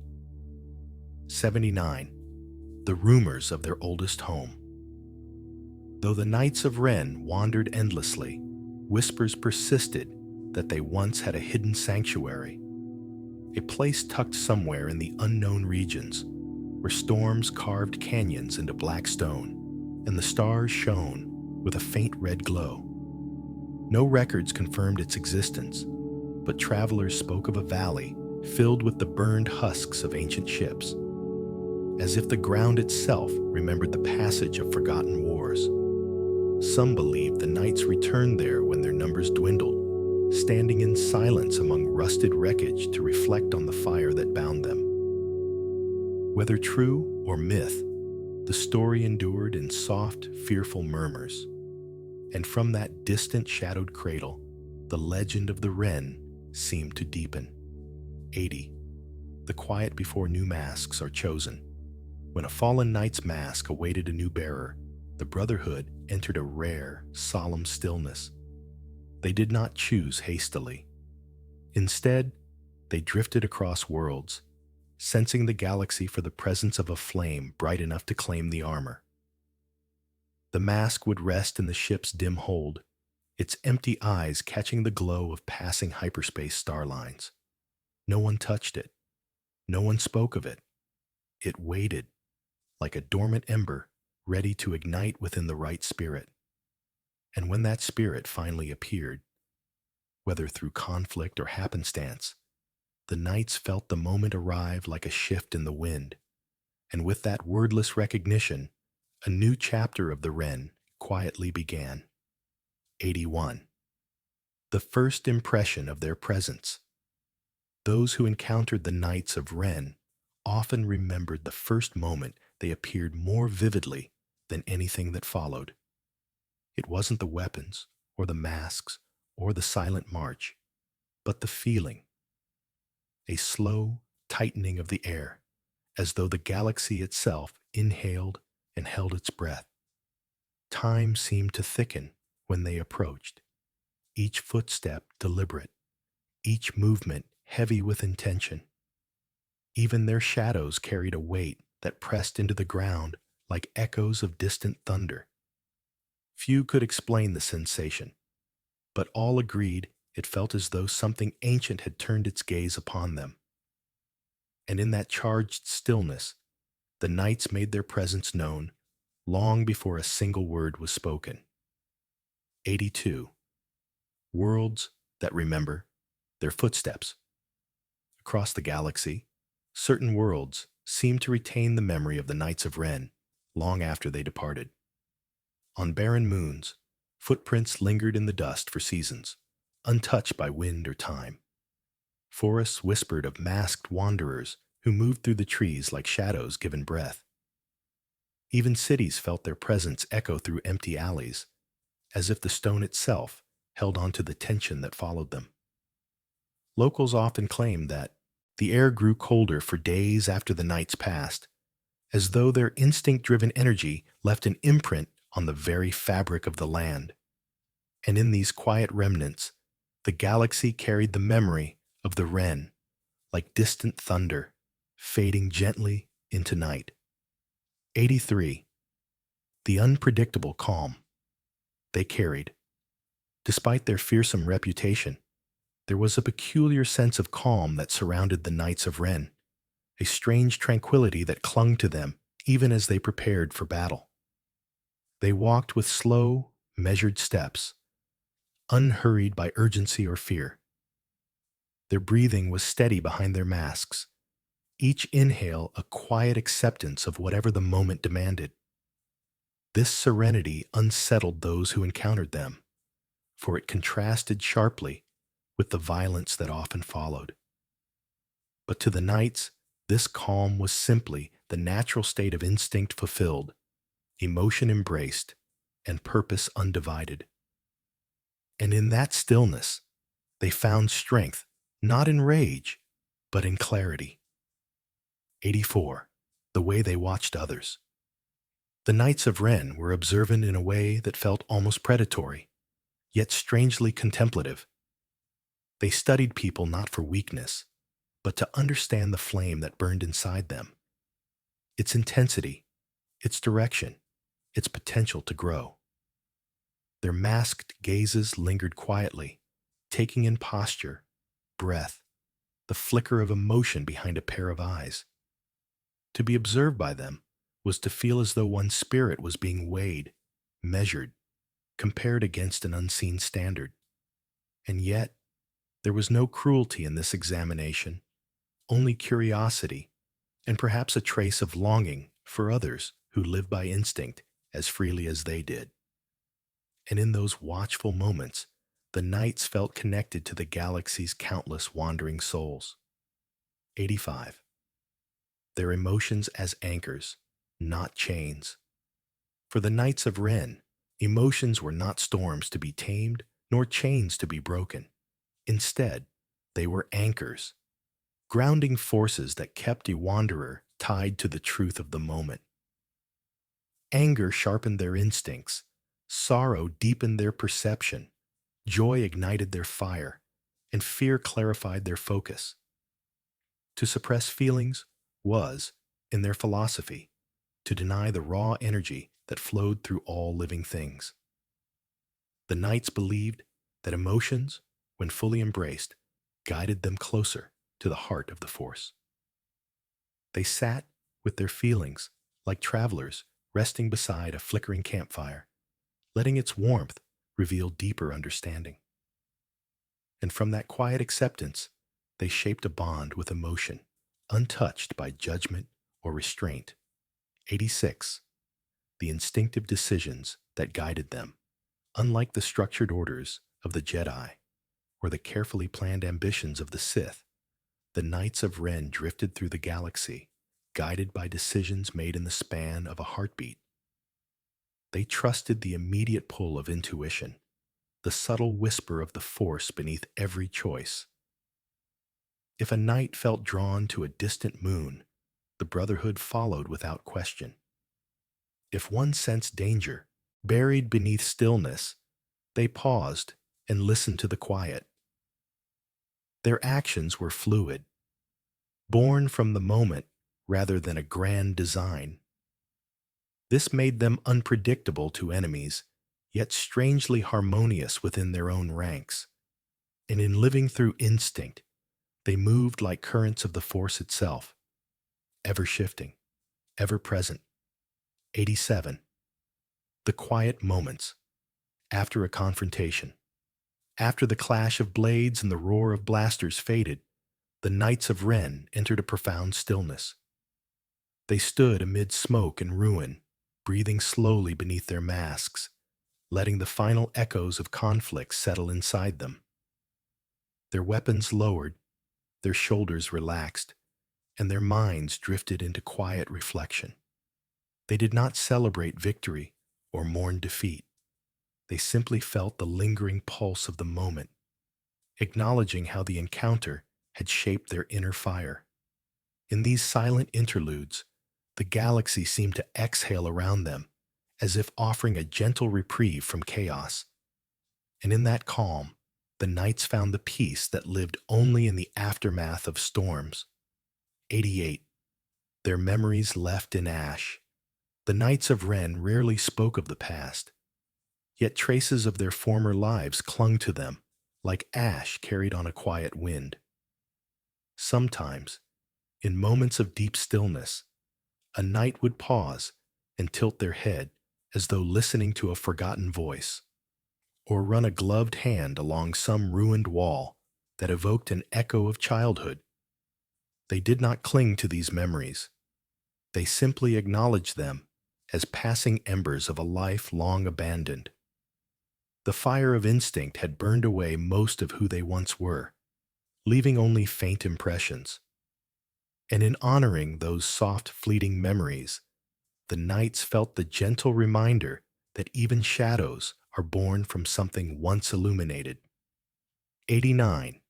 79. The rumors of their oldest home. Though the Knights of Ren wandered endlessly, whispers persisted that they once had a hidden sanctuary, a place tucked somewhere in the unknown regions, where storms carved canyons into black stone, and the stars shone with a faint red glow. No records confirmed its existence, but travelers spoke of a valley filled with the burned husks of ancient ships, as if the ground itself remembered the passage of forgotten wars. Some believed the knights returned there when their numbers dwindled, standing in silence among rusted wreckage to reflect on the fire that bound them. Whether true or myth, the story endured in soft, fearful murmurs. And from that distant shadowed cradle, the legend of the Wren seemed to deepen. 80. The quiet before new masks are chosen. When a fallen knight's mask awaited a new bearer, the Brotherhood entered a rare, solemn stillness. They did not choose hastily. Instead, they drifted across worlds, sensing the galaxy for the presence of a flame bright enough to claim the armor. The mask would rest in the ship's dim hold, its empty eyes catching the glow of passing hyperspace star lines. No one touched it. No one spoke of it. It waited, like a dormant ember, ready to ignite within the right spirit. And when that spirit finally appeared, whether through conflict or happenstance, the knights felt the moment arrive like a shift in the wind. And with that wordless recognition, a new chapter of the Ren quietly began. 81. The first impression of their presence. Those who encountered the Knights of Ren often remembered the first moment they appeared more vividly than anything that followed. It wasn't the weapons, or the masks, or the silent march, but the feeling. A slow tightening of the air, as though the galaxy itself inhaled and held its breath. Time seemed to thicken when they approached, each footstep deliberate, each movement heavy with intention. Even their shadows carried a weight that pressed into the ground like echoes of distant thunder. Few could explain the sensation, but all agreed it felt as though something ancient had turned its gaze upon them. And in that charged stillness, the knights made their presence known long before a single word was spoken. 82. Worlds that remember their footsteps. Across the galaxy, certain worlds seem to retain the memory of the Knights of Ren long after they departed. On barren moons, footprints lingered in the dust for seasons, untouched by wind or time. Forests whispered of masked wanderers who moved through the trees like shadows given breath. Even cities felt their presence echo through empty alleys, as if the stone itself held on to the tension that followed them. Locals often claimed that the air grew colder for days after the nights passed, as though their instinct-driven energy left an imprint on the very fabric of the land. And in these quiet remnants, the galaxy carried the memory of the Ren, like distant thunder, fading gently into night. 83. The unpredictable calm they carried. Despite their fearsome reputation, there was a peculiar sense of calm that surrounded the Knights of Ren, a strange tranquility that clung to them even as they prepared for battle. They walked with slow, measured steps, unhurried by urgency or fear. Their breathing was steady behind their masks, each inhale a quiet acceptance of whatever the moment demanded. This serenity unsettled those who encountered them, for it contrasted sharply with the violence that often followed. But to the knights, this calm was simply the natural state of instinct fulfilled, emotion embraced, and purpose undivided. And in that stillness, they found strength, not in rage, but in clarity. 84. The way they watched others. The Knights of Ren were observant in a way that felt almost predatory, yet strangely contemplative. They studied people not for weakness, but to understand the flame that burned inside them, its intensity, its direction, its potential to grow. Their masked gazes lingered quietly, taking in posture, breath, the flicker of emotion behind a pair of eyes. To be observed by them was to feel as though one's spirit was being weighed, measured, compared against an unseen standard. And yet, there was no cruelty in this examination, only curiosity, and perhaps a trace of longing for others who lived by instinct as freely as they did. And in those watchful moments, the knights felt connected to the galaxy's countless wandering souls. 85. Their emotions as anchors, not chains. For the Knights of Ren, emotions were not storms to be tamed, nor chains to be broken. Instead, they were anchors, grounding forces that kept a wanderer tied to the truth of the moment. Anger sharpened their instincts, sorrow deepened their perception, Joy ignited their fire, and fear clarified their focus. To suppress feelings was, in their philosophy, to deny the raw energy that flowed through all living things. The knights believed that emotions, when fully embraced, guided them closer to the heart of the Force. They sat with their feelings like travelers resting beside a flickering campfire, letting its warmth reveal deeper understanding. And from that quiet acceptance, they shaped a bond with emotion, untouched by judgment or restraint. 86. The instinctive decisions that guided them, unlike the structured orders of the Jedi or the carefully planned ambitions of the Sith, the Knights of Ren drifted through the galaxy, guided by decisions made in the span of a heartbeat. They trusted the immediate pull of intuition, the subtle whisper of the Force beneath every choice. If a knight felt drawn to a distant moon, the Brotherhood followed without question. If one sensed danger, buried beneath stillness, they paused and listened to the quiet. Their actions were fluid, born from the moment rather than a grand design. This made them unpredictable to enemies, yet strangely harmonious within their own ranks. And in living through instinct, they moved like currents of the Force itself, ever shifting, ever present. 87. The quiet moments. After a confrontation. After the clash of blades and the roar of blasters faded, the Knights of Ren entered a profound stillness. They stood amid smoke and ruin, breathing slowly beneath their masks, letting the final echoes of conflict settle inside them. Their weapons lowered, their shoulders relaxed, and their minds drifted into quiet reflection. They did not celebrate victory or mourn defeat. They simply felt the lingering pulse of the moment, acknowledging how the encounter had shaped their inner fire. In these silent interludes, the galaxy seemed to exhale around them, as if offering a gentle reprieve from chaos. And in that calm, the knights found the peace that lived only in the aftermath of storms. 88. Their memories left in ash. The Knights of Ren rarely spoke of the past, yet traces of their former lives clung to them, like ash carried on a quiet wind. Sometimes, in moments of deep stillness, a knight would pause and tilt their head as though listening to a forgotten voice, or run a gloved hand along some ruined wall that evoked an echo of childhood. They did not cling to these memories. They simply acknowledged them as passing embers of a life long abandoned. The fire of instinct had burned away most of who they once were, leaving only faint impressions. And in honoring those soft, fleeting memories, the knights felt the gentle reminder that even shadows are born from something once illuminated. 89.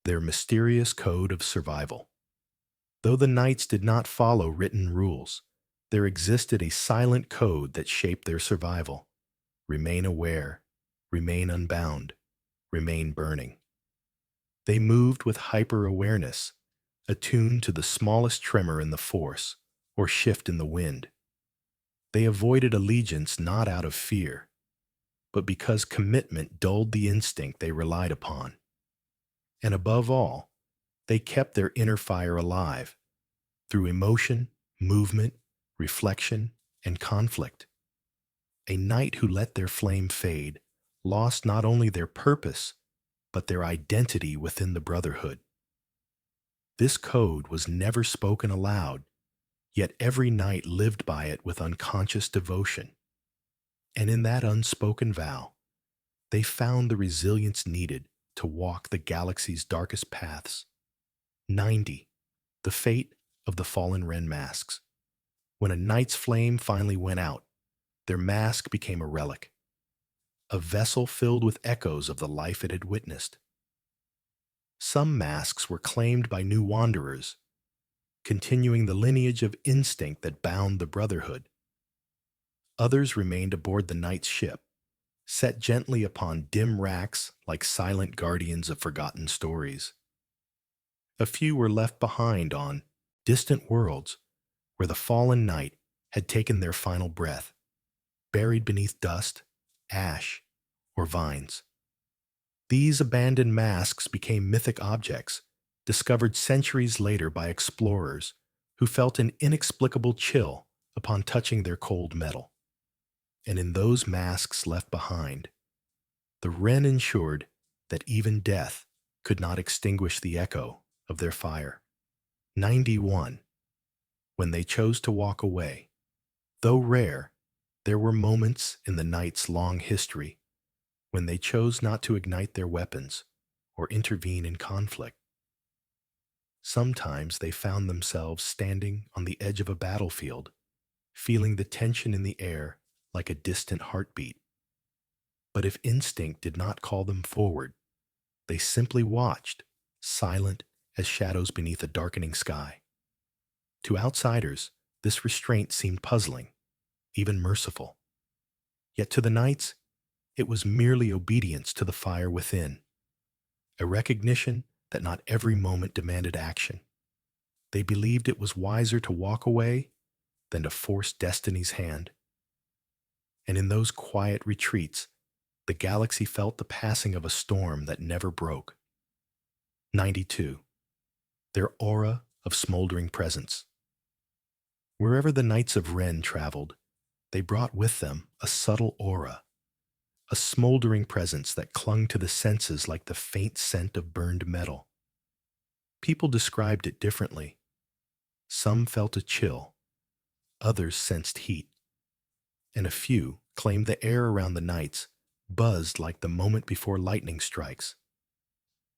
Their mysterious code of survival. Though the knights did not follow written rules, there existed a silent code that shaped their survival. Remain aware, remain unbound, remain burning. They moved with hyper-awareness, attuned to the smallest tremor in the Force or shift in the wind. They avoided allegiance not out of fear, but because commitment dulled the instinct they relied upon. And above all, they kept their inner fire alive through emotion, movement, reflection, and conflict. A knight who let their flame fade lost not only their purpose, but their identity within the Brotherhood. This code was never spoken aloud, yet every knight lived by it with unconscious devotion. And in that unspoken vow, they found the resilience needed to walk the galaxy's darkest paths. 90. The fate of the fallen Ren masks. When a knight's flame finally went out, their mask became a relic, a vessel filled with echoes of the life it had witnessed. Some masks were claimed by new wanderers, continuing the lineage of instinct that bound the Brotherhood. Others remained aboard the knight's ship, set gently upon dim racks like silent guardians of forgotten stories. A few were left behind on distant worlds where the fallen knight had taken their final breath, buried beneath dust, ash, or vines. These abandoned masks became mythic objects, discovered centuries later by explorers who felt an inexplicable chill upon touching their cold metal. And in those masks left behind, the Wren ensured that even death could not extinguish the echo of their fire. 91. When they chose to walk away. Though rare, there were moments in the night's long history when they chose not to ignite their weapons or intervene in conflict. Sometimes they found themselves standing on the edge of a battlefield, feeling the tension in the air like a distant heartbeat. But if instinct did not call them forward, they simply watched, silent as shadows beneath a darkening sky. To outsiders, this restraint seemed puzzling, even merciful. Yet to the knights, it was merely obedience to the fire within, a recognition that not every moment demanded action. They believed it was wiser to walk away than to force destiny's hand. And in those quiet retreats, the galaxy felt the passing of a storm that never broke. 92. Their aura of smoldering presence. Wherever the Knights of Ren traveled, they brought with them a subtle aura, a smoldering presence that clung to the senses like the faint scent of burned metal. People described it differently. Some felt a chill, others sensed heat, and a few claimed the air around the knights buzzed like the moment before lightning strikes.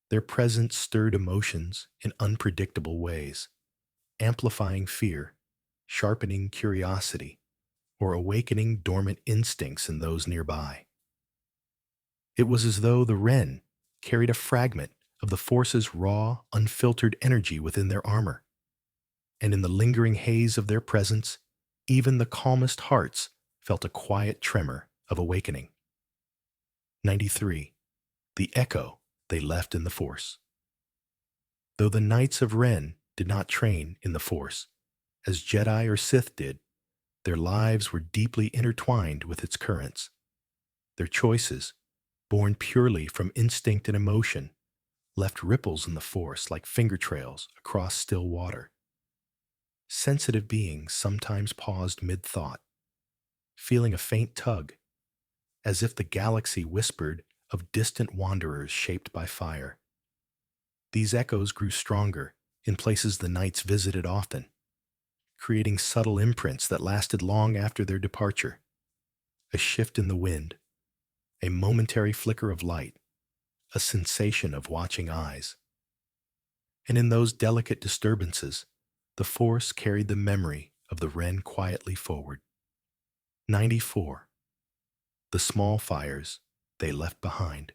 Their presence stirred emotions in unpredictable ways, amplifying fear, sharpening curiosity, or awakening dormant instincts in those nearby. It was as though the Wren carried a fragment of the Force's raw, unfiltered energy within their armor, and in the lingering haze of their presence, even the calmest hearts felt a quiet tremor of awakening. 93. The echo they left in the Force. Though the Knights of Ren did not train in the Force, as Jedi or Sith did, their lives were deeply intertwined with its currents. Their choices, born purely from instinct and emotion, left ripples in the Force like finger trails across still water. Sensitive beings sometimes paused mid-thought, feeling a faint tug, as if the galaxy whispered of distant wanderers shaped by fire. These echoes grew stronger in places the knights visited often, creating subtle imprints that lasted long after their departure. A shift in the wind, a momentary flicker of light, a sensation of watching eyes. And in those delicate disturbances, the Force carried the memory of the Wren quietly forward. 94. The small fires they left behind.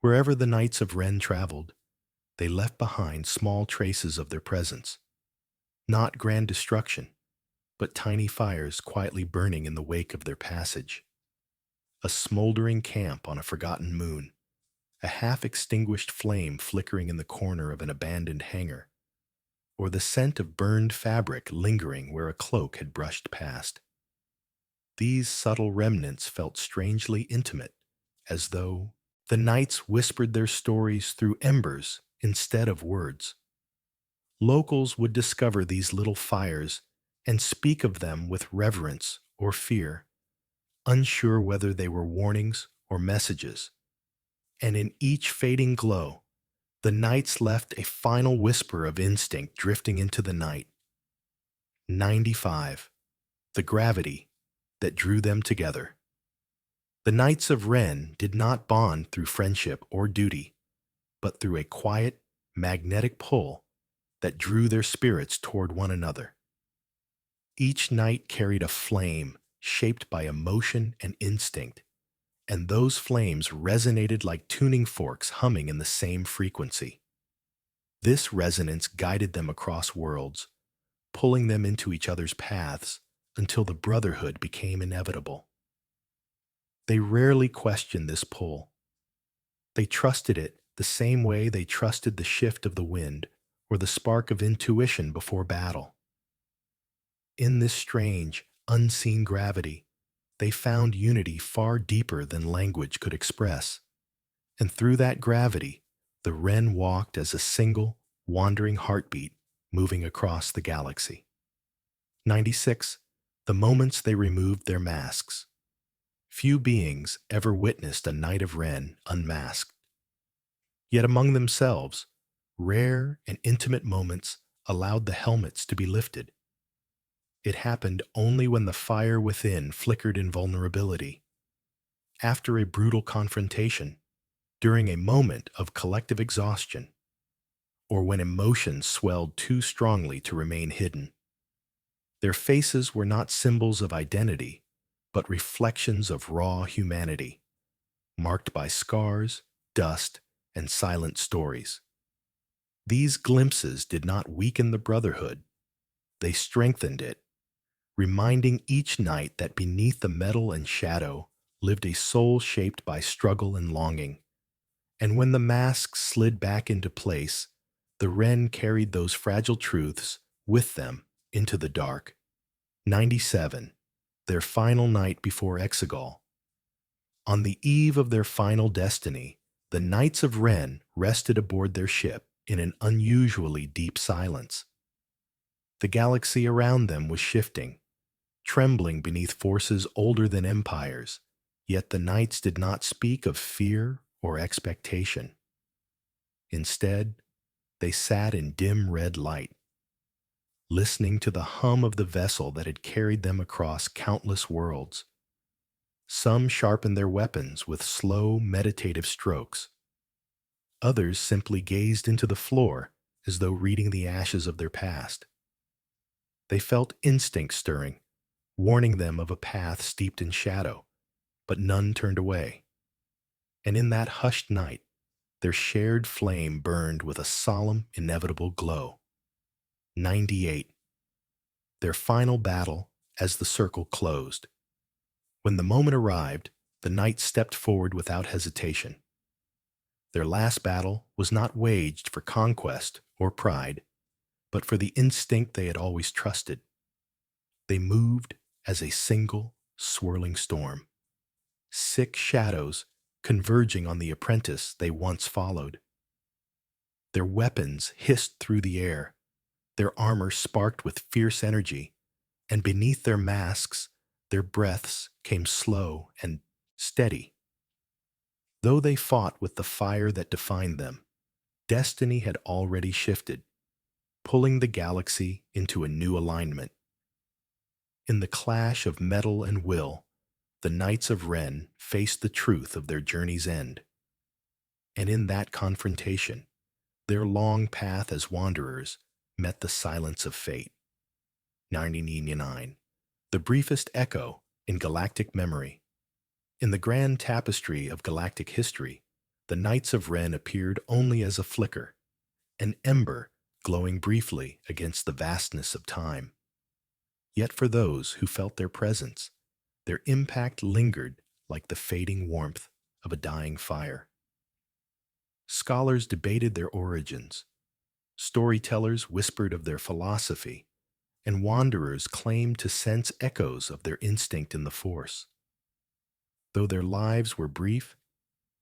Wherever the Knights of Ren traveled, they left behind small traces of their presence. Not grand destruction, but tiny fires quietly burning in the wake of their passage. A smoldering camp on a forgotten moon, a half-extinguished flame flickering in the corner of an abandoned hangar, or the scent of burned fabric lingering where a cloak had brushed past. These subtle remnants felt strangely intimate, as though the knights whispered their stories through embers instead of words. Locals would discover these little fires and speak of them with reverence or fear, unsure whether they were warnings or messages. And in each fading glow, the knights left a final whisper of instinct drifting into the night. 95. The gravity that drew them together. The Knights of Ren did not bond through friendship or duty, but through a quiet, magnetic pull that drew their spirits toward one another. Each knight carried a flame shaped by emotion and instinct, and those flames resonated like tuning forks humming in the same frequency. This resonance guided them across worlds, pulling them into each other's paths until the brotherhood became inevitable. They rarely questioned this pull. They trusted it the same way they trusted the shift of the wind or the spark of intuition before battle. In this strange, unseen gravity, they found unity far deeper than language could express. And through that gravity, the Wren walked as a single, wandering heartbeat moving across the galaxy. 96. The moments they removed their masks. Few beings ever witnessed a night of Wren unmasked. Yet among themselves, rare and intimate moments allowed the helmets to be lifted. It happened only when the fire within flickered in vulnerability. After a brutal confrontation, during a moment of collective exhaustion, or when emotions swelled too strongly to remain hidden. Their faces were not symbols of identity, but reflections of raw humanity, marked by scars, dust, and silent stories. These glimpses did not weaken the brotherhood, they strengthened it, reminding each night that beneath the metal and shadow lived a soul shaped by struggle and longing. And when the masks slid back into place, the Wren carried those fragile truths with them into the dark. 97. Their final night before Exegol. On the eve of their final destiny, the Knights of Ren rested aboard their ship in an unusually deep silence. The galaxy around them was shifting, trembling beneath forces older than empires, yet the Knights did not speak of fear or expectation. Instead, they sat in dim red light, listening to the hum of the vessel that had carried them across countless worlds. Some sharpened their weapons with slow, meditative strokes. Others simply gazed into the floor as though reading the ashes of their past. They felt instinct stirring, warning them of a path steeped in shadow, but none turned away. And in that hushed night, their shared flame burned with a solemn, inevitable glow. 98. Their final battle as the circle closed. When the moment arrived, the knights stepped forward without hesitation. Their last battle was not waged for conquest or pride, but for the instinct they had always trusted. They moved as a single, swirling storm, sick shadows converging on the apprentice they once followed. Their weapons hissed through the air, their armor sparked with fierce energy, and beneath their masks, their breaths came slow and steady. Though they fought with the fire that defined them, destiny had already shifted, pulling the galaxy into a new alignment. In the clash of metal and will, the Knights of Ren faced the truth of their journey's end. And in that confrontation, their long path as wanderers met the silence of fate. 99. The briefest echo in galactic memory. In the grand tapestry of galactic history, the Knights of Ren appeared only as a flicker, an ember glowing briefly against the vastness of time. Yet for those who felt their presence, their impact lingered like the fading warmth of a dying fire. Scholars debated their origins, storytellers whispered of their philosophy, and wanderers claimed to sense echoes of their instinct in the Force. Though their lives were brief,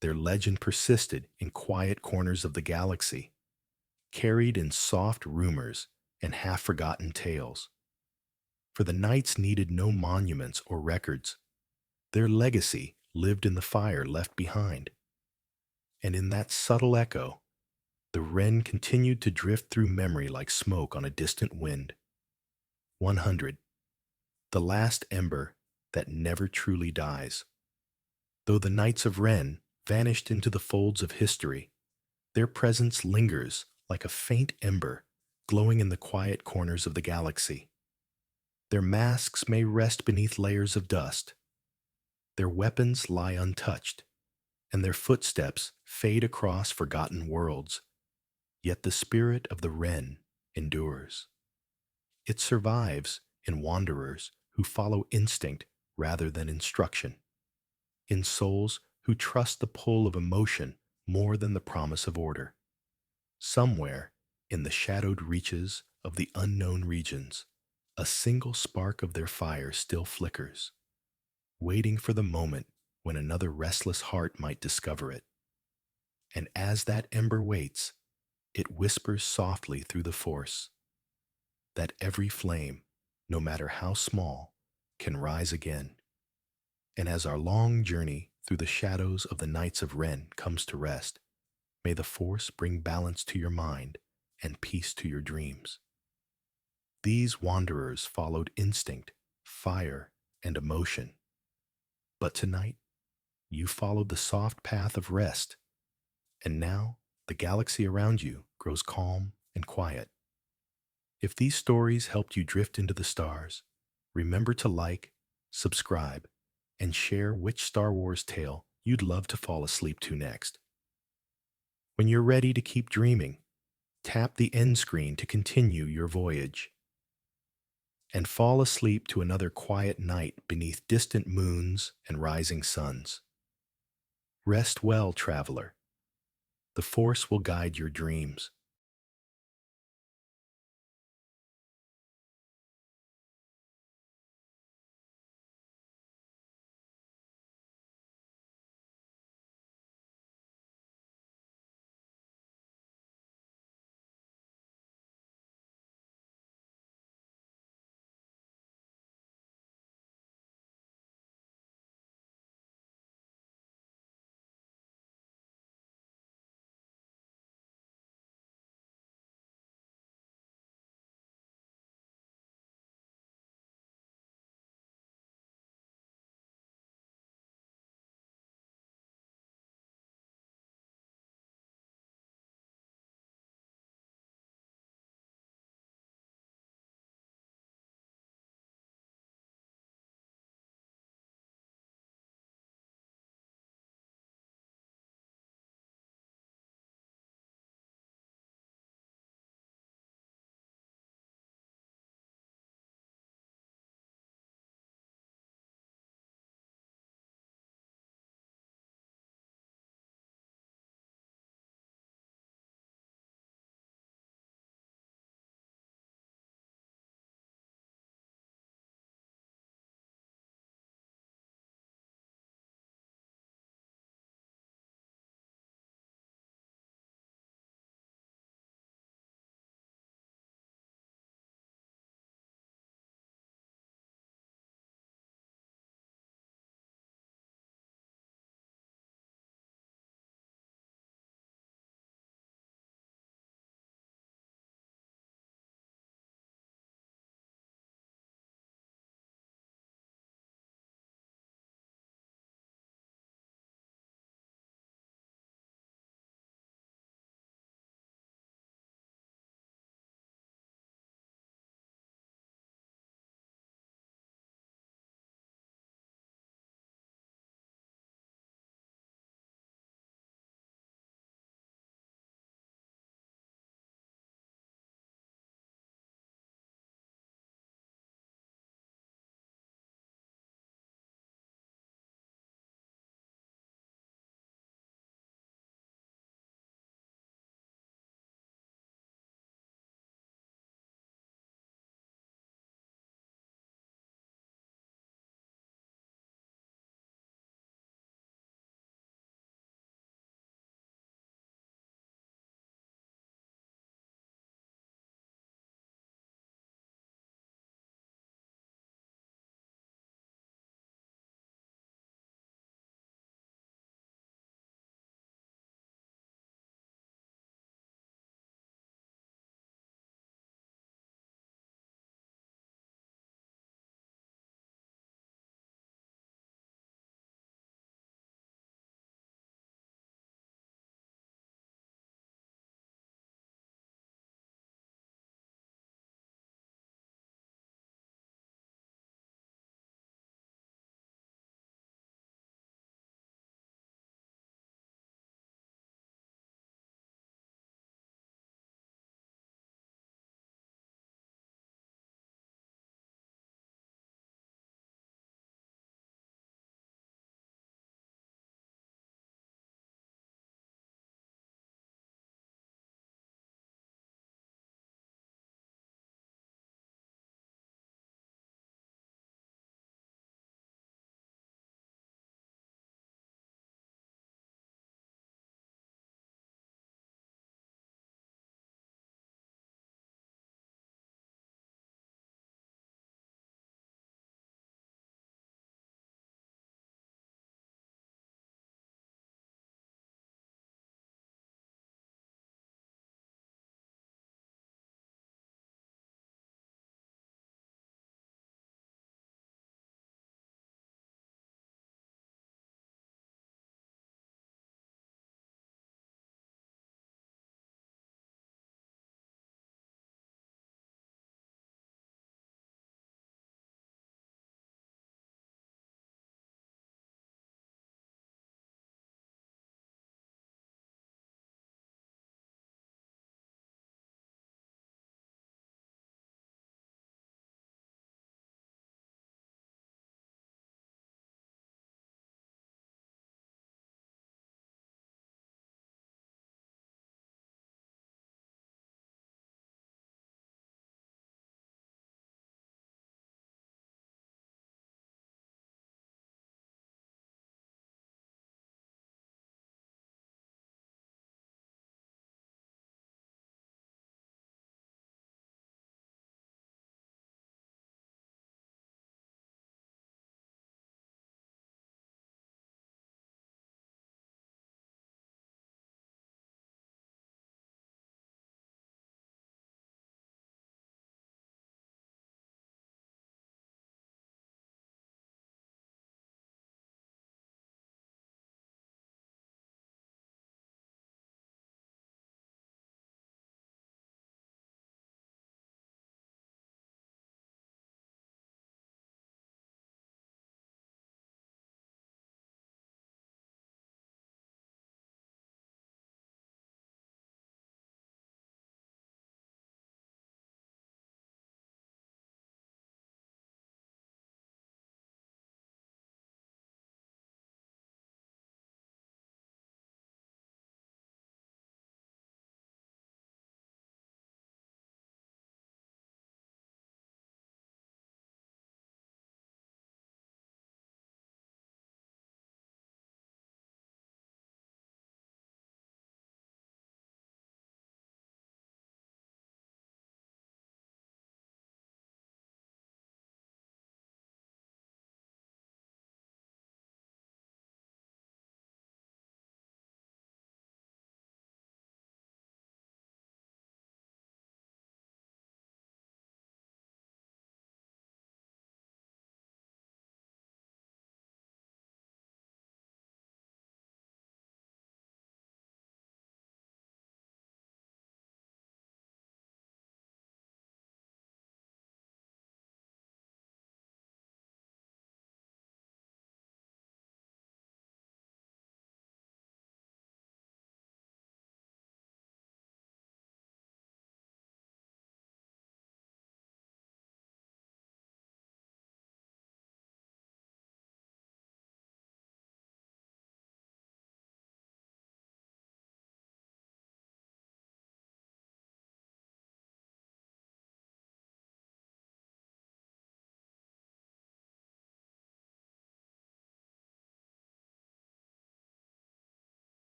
their legend persisted in quiet corners of the galaxy, carried in soft rumors and half-forgotten tales. For the Knights needed no monuments or records. Their legacy lived in the fire left behind. And in that subtle echo, the Wren continued to drift through memory like smoke on a distant wind. 100. The last ember that never truly dies. Though the Knights of Ren vanished into the folds of history, their presence lingers like a faint ember glowing in the quiet corners of the galaxy. Their masks may rest beneath layers of dust. Their weapons lie untouched, and their footsteps fade across forgotten worlds. Yet the spirit of the Wren endures. It survives in wanderers who follow instinct rather than instruction, in souls who trust the pull of emotion more than the promise of order. Somewhere in the shadowed reaches of the unknown regions, a single spark of their fire still flickers, waiting for the moment when another restless heart might discover it. And as that ember waits, it whispers softly through the force that every flame, no matter how small, can rise again. And as our long journey through the shadows of the Nights of Ren comes to rest, may the Force bring balance to your mind and peace to your dreams. These wanderers followed instinct, fire, and emotion. But tonight, you followed the soft path of rest, and now the galaxy around you grows calm and quiet. If these stories helped you drift into the stars, remember to like, subscribe, and share which Star Wars tale you'd love to fall asleep to next. When you're ready to keep dreaming, tap the end screen to continue your voyage. And fall asleep to another quiet night beneath distant moons and rising suns. Rest well, traveler. The Force will guide your dreams.